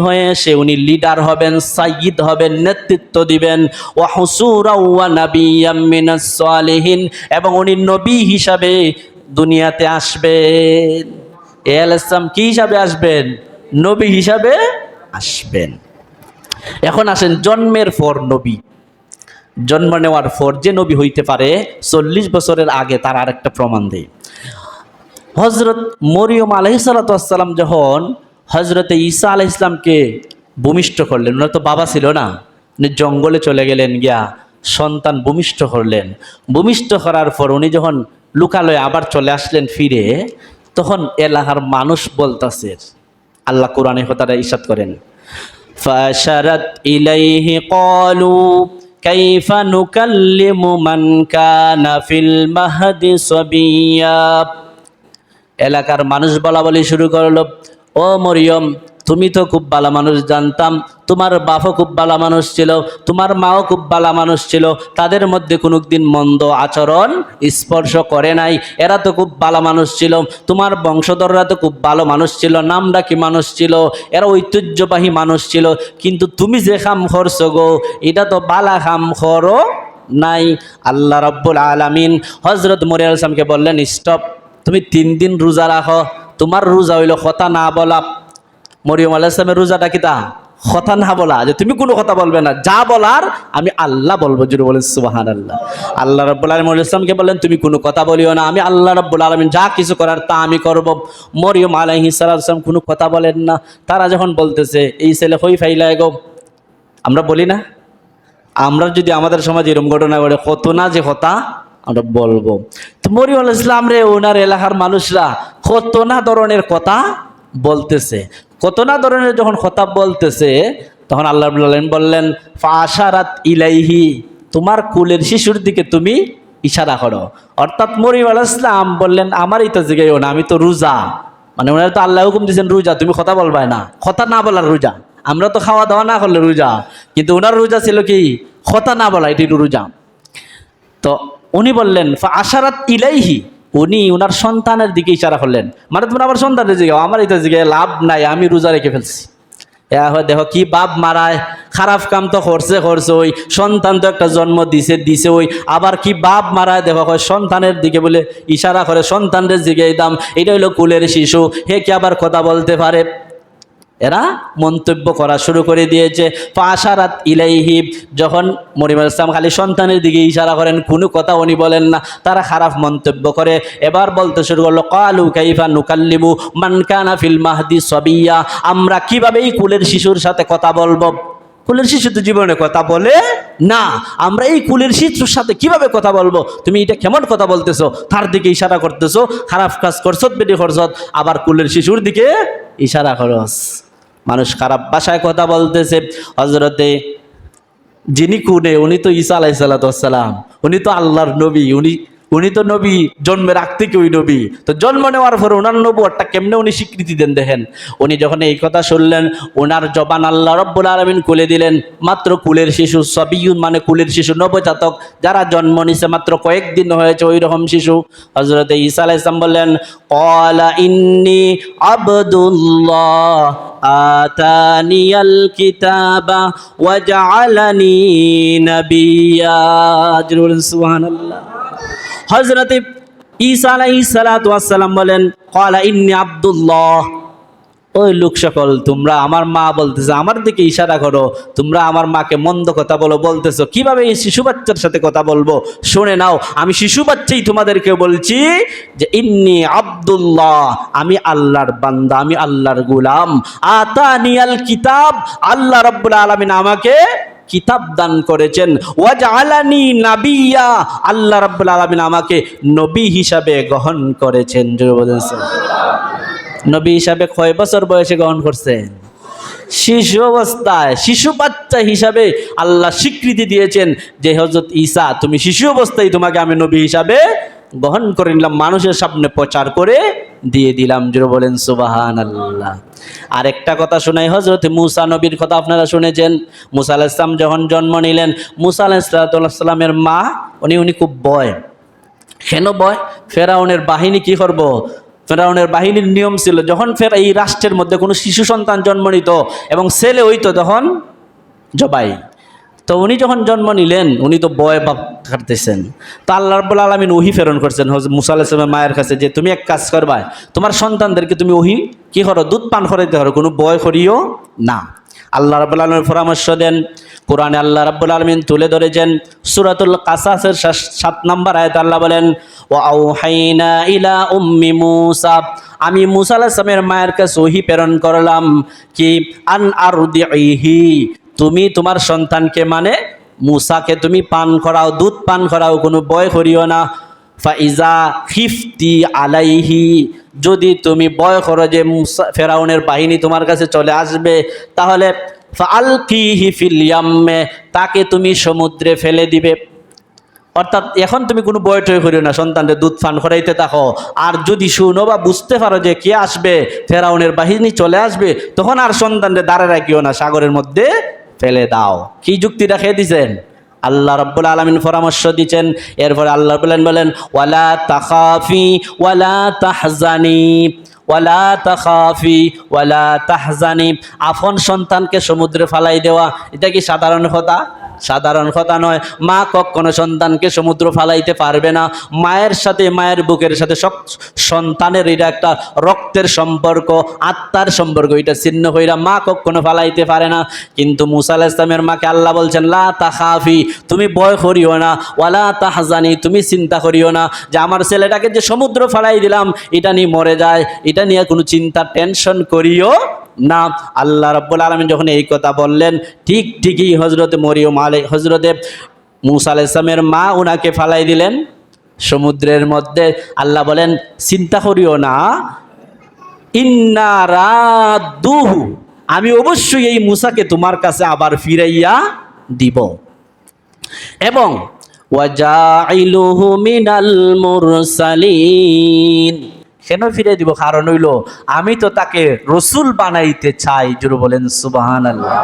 হয়ে এসে উনি লিডার হবেন, সাইয়্যিদ হবেন, নেতৃত্ব দিবেন, ওয়া হুসুরা ওয়া নাবিয়্যাম মিনাস সালিহিন, এবং উনি নবী হিসাবে দুনিয়াতে আসবেন। আলাইহিস সালাম কি হিসাবে আসবেন? নবী হিসাবে আসবেন। এখন আসেন জন্মের পর নবী, জন্ম নেওয়ার পর যে নবী হইতে পারে 40 বছরের আগে, তার আরেকটা প্রমাণ দেয়। হযরত মরিয়ম আলাইহিস সালাতু ওয়াস সালাম যখন হযরতে ঈসা আলাইহিস সালামকে ভূমিষ্ঠ করলেন, ওনার তো বাবা ছিল না, উনি জঙ্গলে চলে গেলেন, গিয়া সন্তান ভূমিষ্ঠ করলেন। ভূমিষ্ঠ করার পর উনি যখন লুকালয়ে আবার চলে আসলেন ফিরে, তখন এলাকার মানুষ বলতাছে, আল্লাহ কোরআনে কথাটা ইরশাদ করেন, ফাশারাত ইলাইহি ক্বালু কাইফা নুকাল্লিমু মান কানা ফিল মাহদি সাবিয়্যা। এলাকার মানুষ বলা বলি শুরু করলো, ও মরিয়ম, তুমি তো খুব ভালো মানুষ, জানতাম তোমার বাপও খুব ভালো মানুষ ছিল, তোমার মাও খুব ভালো মানুষ ছিল, তাদের মধ্যে কোনোদিন মন্দ আচরণ স্পর্শ করে নাই, এরা তো খুব ভালো মানুষ ছিল, তোমার বংশধররা তো খুব ভালো মানুষ ছিল, নামডাকি মানুষ ছিল, এরা ঐতিহ্যবাহী মানুষ ছিল, কিন্তু তুমি যে খাম করছো গো, এটা তো বালা খাম করো নাই। আল্লাহ রাব্বুল আলামিন হযরত মরিয়ম আলাইহিস সালামকে বললেন, স্টপ, তুমি 3 দিন রোজা রাখো, তোমার রোজা হইল কথা না বলা। মরিয়ম আলাইহিস সালামের রোজাটা কি তা? কথা না বলা, যে তুমি কোনো কথা বলবে না, যা বলার আমি আল্লাহ বলবো। জোরে বলেন সুবহানাল্লাহ। আল্লাহ রাব্বুল আলামিন মরিয়ম আলাইহিস সালামকে বললেন, তুমি কোনো কথা বলিও না, আমি আল্লাহ রাব্বুল আলামিন যা কিছু করার তা আমি করব। মরিয়ম আলাইহিস সালাম কোনো কথা বলেন না। তারা যখন বলতেছে, এই ছেলে হই ফাইলায় গো, আমরা বলি না, আমরা যদি আমাদের সমাজে এরকম ঘটনা ঘটে, কত না যে কথা আমরা বলবো। তো মরিয়ম আলাইহিস সালাম রে ওনার এলাকার মানুষরা কত না ধরনের কথা বলতেছে, কত না ধরনের যখন কথা বলতেছে, তখন আল্লাহ রাব্বুল আলামিন বললেন, ফাশারাত ইলাইহি, তোমার কুলের শিশুর দিকে তুমি ইশারা করো। অর্থাৎ মরিয়ম আলাইহিস সালাম বললেন, আমারই তো জিগাইও না, আমি তো রোজা, মানে ওনারা তো আল্লাহ হুকুম দিয়েছেন রোজা, তুমি কথা বলবাই না, কথা না বলার রোজা। আমরা তো খাওয়া দাওয়া না করলে রোজা, কিন্তু ওনার রোজা ছিল কি? কথা না বলা, এটি রোজা। তো উনি বললেন ফাশারাত ইলাইহি, উনি ওনার সন্তানের দিকে ইশারা করলেন, মানে তোমরা আমার সন্তানের দিকে, আমার এটা দিকে লাভ নাই, আমি রোজা রেখে ফেলছি। দেখো কি বাপ মারায়, খারাপ কাম তো করছে, ওই সন্তান তো একটা জন্ম দিছে ওই, আবার কি বাপ মারায়, দেখো সন্তানের দিকে বলে ইশারা করে, সন্তানের দিকে দাম, এটা হইলো কুলের শিশু, হে কি আবার কথা বলতে পারে? এরা মন্তব্য করা শুরু করে দিয়েছে। ফাশারাত ইলাইহি, যখন মরিয়ম আলাইহিস সালাম খালি সন্তানের দিকে ইশারা করেন, কোনো কথা উনি বলেন না, তারা খারাপ মন্তব্য করে। এবার বলতে শুরু করলো, ক্বালু কাইফা নুকাল্লিমু মান কানা ফিল মাহদি সাবিয়্যা, আমরা কিভাবে এই কুলের শিশুর সাথে কথা বলবো? কুলের শিশু তো জীবনে কথা বলে না, আমরা এই কুলের শিশুর সাথে কিভাবে কথা বলবো? তুমি এটা কেমন কথা বলতেছো? তার দিকে ইশারা করতেছো, খারাপ কাজ করছো, বেটি করছো, আবার কুলের শিশুর দিকে ইশারা করছ। মানুষ খারাপ ভাষায় কথা বলতেছে। হযরতে যিনি কোনে উনি তো ঈসা আলাইহিস সালাম, উনি তো আল্লাহর নবী, উনি তো নবী জন্মের আগ থেকে ওই নবী। তো জন্ম নেওয়ার পরে ওনার নবুয়তটা কেমনে উনি স্বীকৃতি দেন দেখেন। উনি যখন এই কথা শুনলেন ওনার জবান আল্লাহ রাব্বুল আলামিন খুলে দিলেন। মাত্র কুলের শিশু, সবিয়ুন মানে কুলের শিশু, নবজাতক, যারা জন্ম নিছে মাত্র কয়েকদিন হয়েছে ওই রকম শিশু। হযরত ঈসা আলাইহিস সালাম বললেন, ক্বালা ইন্নী আবদুল্লাহ আতানিয়াল কিতাবা ওয়া জাআলানি নাবিয়্যা। সুবহানাল্লাহ। হযরত ঈসা আলাইহিস সালাতু ওয়াস সালাম বলেন, ক্বালা ইন্নী আবদুল্লাহ, ওই লোক সকল তোমরা আমার মা বলতেছো, আমার দিকে ইশারা করো, তোমরা আমার মাকে মন্দ কথা বলতেছো, কিভাবে এই শিশু বাচ্চার সাথে কথা বলবো? শুনে নাও, আমি শিশু বাচ্চাই তোমাদেরকে বলছি যে ইন্নী আবদুল্লাহ, আমি আল্লাহর বান্দা, আমি আল্লাহর গোলাম। আতানিয়াল কিতাব, আল্লাহ রাব্বুল আলামিন আমাকে কিতাব দান করেছেন। ওয়াজআলানি নাবিয়্যা, আল্লাহ রাব্বুল আলামিন আমাকে নবী হিসাবে গ্রহণ করেছেন। নবী হিসাবে কয় বছর বয়সে গ্রহণ করছেন? শিশু অবস্থায়, শিশু বাচ্চা হিসাবে আল্লাহ স্বীকৃতি দিয়েছেন যে হযরত ঈসা তুমি শিশু অবস্থায় তোমাকে আমি নবী হিসাবে গ্রহণ করে নিলাম, মানুষের সামনে প্রচার করে দিয়ে দিলাম। জোরে বলেন সুবহানাল্লাহ। আর একটা কথা শোনাই, হযরত মূসা নবীর কথা আপনারা শুনেছেন। মূসা আলাইহিস সালাম যখন জন্ম নিলেন, মূসা আলাইহিস সালামের মা উনি খুব ভয়। কেন ভয়? ফেরাউনের বাহিনী কি করব, ফেরাউনের বাহিনীর নিয়ম ছিল যখন এই রাষ্ট্রের মধ্যে কোনো শিশু সন্তান জন্ম নিত এবং ছেলে হইতো তখন জবাই। তো উনি যখন জন্ম নিলেন উনি তো ভয় ভাব কাটতেছেন। তো আল্লাহ রাব্বুল আলামিন ওহী প্রেরণ করছেন হযরত মূসা আলাইহিস সালামের মায়ের কাছে যে তুমি এক কাজ করবা, তোমার সন্তানদেরকে তুমি ওহী কি করো, দুধ পান করাইতে পারো, কোনো ভয় করিও না। আল্লাহ রাব্বুল আলামিন পরামর্শ দেন। কোরআনে আল্লাহ রাব্বুল আলামিন তুলে ধরেছেন সূরাতুল কাসাসের 7 নম্বর আয়াতে আল্লাহ বলেন, ওয়া আওহাইনা ইলা উম্মি মূসা, আমি মূসা আলাইহিস সালামের মায়ের কাছে ওহী প্রেরণ করলাম কি আন আরদিহি, তুমি তোমার সন্তানকে মানে মূসাকে তুমি পান করাও, দুধ পান করাও, কোনো ভয় করিও না। ফাইজা খিফতি আলাইহি, যদি তুমি ভয় করো যে ফেরাউনের বাহিনী তোমার কাছে চলে আসবে, তাহলে ফাআলকিহি ফিল ইয়াম্মে, তাকে তুমি সমুদ্রে ফেলে দিবে। অর্থাৎ এখন তুমি কোনো ভয় টয় করিও না, সন্তানদের দুধ পান করাইতে থাকো। আর যদি শুনো বা বুঝতে পারো যে কে আসবে, ফেরাউনের বাহিনী চলে আসবে, তখন আর সন্তানদের দাঁড়ে রাখিও না, সাগরের মধ্যে ফেলে দাও। কি যুক্তি রেখে দিছেন? আল্লাহ রাব্বুল আলামিন পরামর্শ দিচ্ছেন। এরপরে আল্লাহ বলেন ওয়ালা তাখাফি ওয়ালা তাহজানি, ওয়ালা তাখাফি ওয়ালা তাহজানি, আপন সন্তানকে সমুদ্রে ফালাই দেওয়া এটা কি সাধারণ কথা? সাধারণ কথা নয়। মা কখনো সন্তানকে সমুদ্র ফালাইতে পারবে না। মায়ের সাথে, মায়ের বুকের সাথে সন্তানের এটা একটা রক্তের সম্পর্ক, আত্মার সম্পর্ক, এটা ছিন্ন হইরা মা কখনো ফালাইতে পারে না। কিন্তু মূসা আলাইহিস সালামের মাকে আল্লাহ বলছেন লা তাখাফি, তুমি ভয় করিও না, ওয়ালা তাহজানি, তুমি চিন্তা করিও না যে আমার ছেলেটাকে যে সমুদ্র ফালাই দিলাম এটা নিয়ে মরে যায়, এটা নিয়ে কোনো চিন্তা টেনশন করিও না। আল্লাহ রাব্বুল আলামিন যখন এই কথা বললেন, ঠিকই হযরতে হযরতে মূসা আলাইহিস সালামের মা উনাকে ফালাই দিলেন সমুদ্রের মধ্যে। আল্লাহ বলেন চিন্তা করিও না, ইন্না রাদ্দুহু, আমি অবশ্যই এই মূসাকে তোমার কাছে আবার ফিরাইয়া দিব, এবং ওয়াজাইলুহু মিনাল মুরসালিন। কেন ফিরে দিব? কারণ হইল আমি তো তাকে রসুল বানাইতে চাই। জোরে বলেন সুবহানাল্লাহ।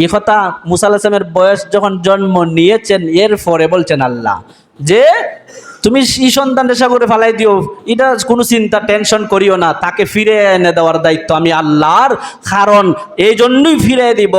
এই কথা মূসা আলাইহিস সালামের বয়স যখন জন্ম নিয়েছেন এরপরে বলছেন আল্লাহ যে তুমি এই সন্তানটা সাগরে ফালাই দিও, এটা কোনো চিন্তা টেনশন করিও না, তাকে ফিরে এনে দেওয়ার দায়িত্ব আমি আল্লাহর। কারণ এই জন্যই ফিরে দিব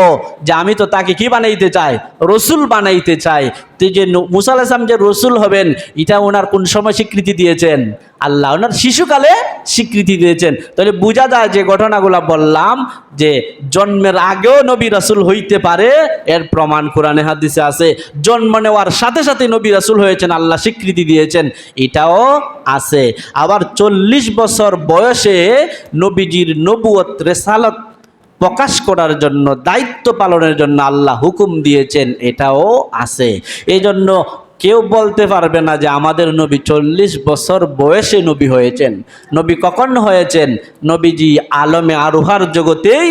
যে আমি তো তাকে কি বানাইতে চাই? রসুল বানাইতে চাই। তো যে মূসা আলাইহিস সালাম যে রসুল হবেন এটা ওনার কোন সময় স্বীকৃতি দিয়েছেন? আল্লাহ ওনার শিশুকালে স্বীকৃতি দিয়েছেন। তাহলে বোঝা যায় যে ঘটনাগুলো বললাম যে জন্মের আগেও নবী রাসূল হইতে পারে, এর প্রমাণ কোরআনে হাদিসে আছে। জন্ম নেওয়ার সাথে সাথে নবী রাসূল হয়েছেন, আল্লাহ স্বীকৃতি দিয়েছেন, এটাও আছে। আবার 40 বছর বয়সে নবীজির নবুয়ত রিসালাত প্রকাশ করার জন্য, দায়িত্ব পালনের জন্য আল্লাহ হুকুম দিয়েছেন, এটাও আছে। এই জন্য কেউ বলতে পারবে না যে আমাদের নবী 40 বছর বয়সে নবী হয়েছেন। নবী কখন হয়েছেন? নবীজি আলমে আরুহার জগতেই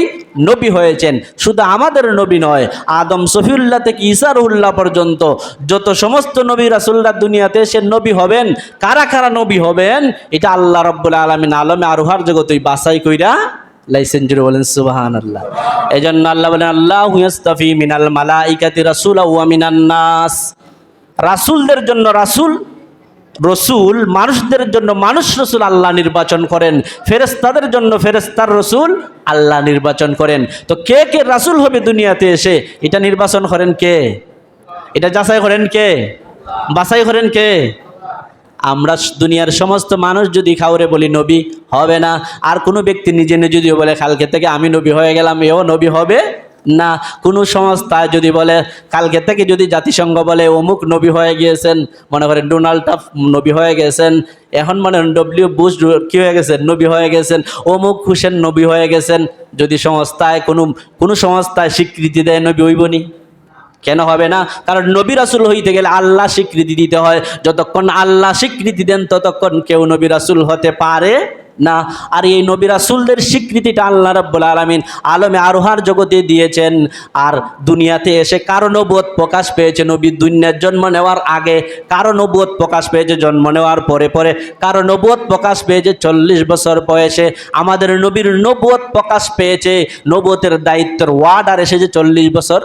নবী হয়েছেন। শুধু আমাদের নবী নয়, আদম সফিউল্লাহ থেকে ঈসা রুহুল্লাহ পর্যন্ত যত সমস্ত নবী রাসূলরা দুনিয়াতে এসে নবী হবেন, কারা কারা নবী হবেন এটা আল্লাহ রাব্বুল আলামিন আলমে আরুহার জগতেই বাছাই কইরা লাইসেন। জুড়ে বলেন সুবহানাল্লাহ। এজন্য আল্লাহ বলেন আল্লাহু ইয়াস্তাফি মিনাল মালাইকাতি রাসূলা ওয়া মিনান নাস। রাসূলদের জন্য রাসূল রসুল, মানুষদের জন্য মানুষ রসুল আল্লাহ নির্বাচন করেন, ফেরেশতাদের জন্য ফেরেশতার রসুল আল্লাহ নির্বাচন করেন। তো কে কে রাসূল হবে দুনিয়াতে এসে এটা নির্বাচন করেন কে? এটা যাচাই করেন কে? বাছাই করেন কে? আমরা দুনিয়ার সমস্ত মানুষ যদি কাউরে বলি নবী, হবে না। আর কোনো ব্যক্তি নিজে নিজে যদি বলে কালকে থেকে আমি নবী হয়ে গেলাম, এও নবী হবে না। কোনো সংস্থায় যদি বলে কালকে থেকে, যদি জাতিসংঘ বলে অমুক নবী হয়ে গিয়েছেন, মনে করেন ডোনাল্ড ট্রাম্প নবী হয়ে গেছেন, এখন মনে করেন ডব্লিউ বুশ কী হয়ে গেছেন? নবী হয়ে গেছেন, অমুক হুসেন নবী হয়ে গেছেন। যদি সংস্থায় কোনো সংস্থায় স্বীকৃতি দেয়, নবী হইবনি? কেন হবে না? কারণ নবী রাসূল হইতে গেলে আল্লাহ স্বীকৃতি দিতে হয়। যতক্ষণ আল্লাহ স্বীকৃতি দেন ততক্ষণ কেউ নবী রাসূল হতে পারে না। আর এই নবী রাসূলদের স্বীকৃতিটা আল্লাহ রাব্বুল আলামিন আলমে আরোহার জগতে দিয়েছেন। আর দুনিয়াতে এসে কারো নবুয়ত প্রকাশ পেয়েছে নবী দুনিয়ার জন্ম নেওয়ার আগে, কারো নবুয়ত প্রকাশ পেয়েছে জন্ম নেওয়ার পরে পরে, কারো নবুয়ত প্রকাশ পেয়েছে 40 বছর বয়সে। আমাদের নবীর নবুয়ত প্রকাশ পেয়েছে, নবুয়তের দায়িত্বের ওয়ার্ডার এসেছে 40 বছর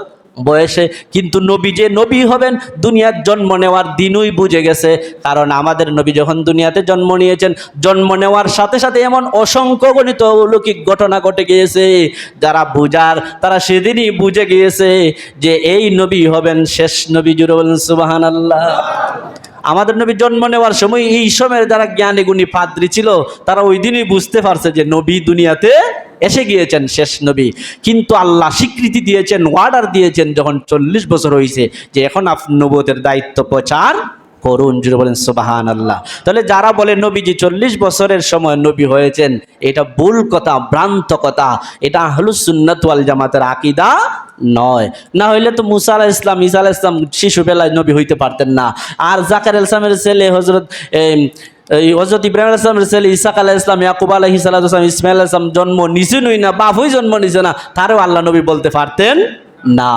বয়সে। কিন্তু নবী যে নবী হবেন দুনিয়ার জন্ম নেওয়ার দিনই বুঝে গেছে। কারণ আমাদের নবী যখন দুনিয়াতে জন্ম নিয়েছেন, জন্ম নেওয়ার সাথে সাথে এমন অসংখ্য গণিত অলৌকিক ঘটনা ঘটে গিয়েছে, যারা বুঝার তারা সেদিনই বুঝে গিয়েছে যে এই নবী হবেন শেষ নবী। জুড়ে বলেন সুবহানাল্লাহ। আমাদের নবী জন্ম নেওয়ার সময় এই সময়ের যারা জ্ঞানী গুণী পাদ্রী ছিল, তারা ওই দিনই বুঝতে পারছে যে নবী দুনিয়াতে এসে গিয়েছেন, শেষ নবী। কিন্তু আল্লাহ স্বীকৃতি দিয়েছেন, ওয়ার্ডার দিয়েছেন যখন 40 বছর হয়েছে যে এখন আপনি নবুয়তের দায়িত্ব প্রচার করুন। জুড়ে বলেন সুবহানাল্লাহ। তাহলে যারা বলে নবীজি 40 বছরের সময় নবী হয়েছেন, এটা ভুল কথা, ভ্রান্ত কথা। এটা আহলুস সুন্নাত ওয়াল জামাতের আকীদা নয়। না হইলে তো মুসা আলাইহিস সালাম, ঈসা আলাইহিস সালাম শিশুবেলায় নবী হইতে পারতেন না। আর জাকারিয়া আলাইহিস সালামের ছেলে হযরত ইব্রাহিম আলাইহিস সালামের ছেলে ইসহাক আলাইহিস সালাম, ইয়াকুব আলাইহিস সালাম, ইসমাঈল আলাইহিস সালাম জন্ম নিছেনই না, বাপই জন্ম নিছে না, তারও আল্লাহ নবী বলতে পারতেন না।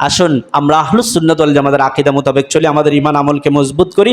আসুন আমরা আহলুস সুন্নাত ওয়াল জামাতের আকীদা মোতাবেক চলি, আমাদের ঈমান আমলকে মজবুত করি।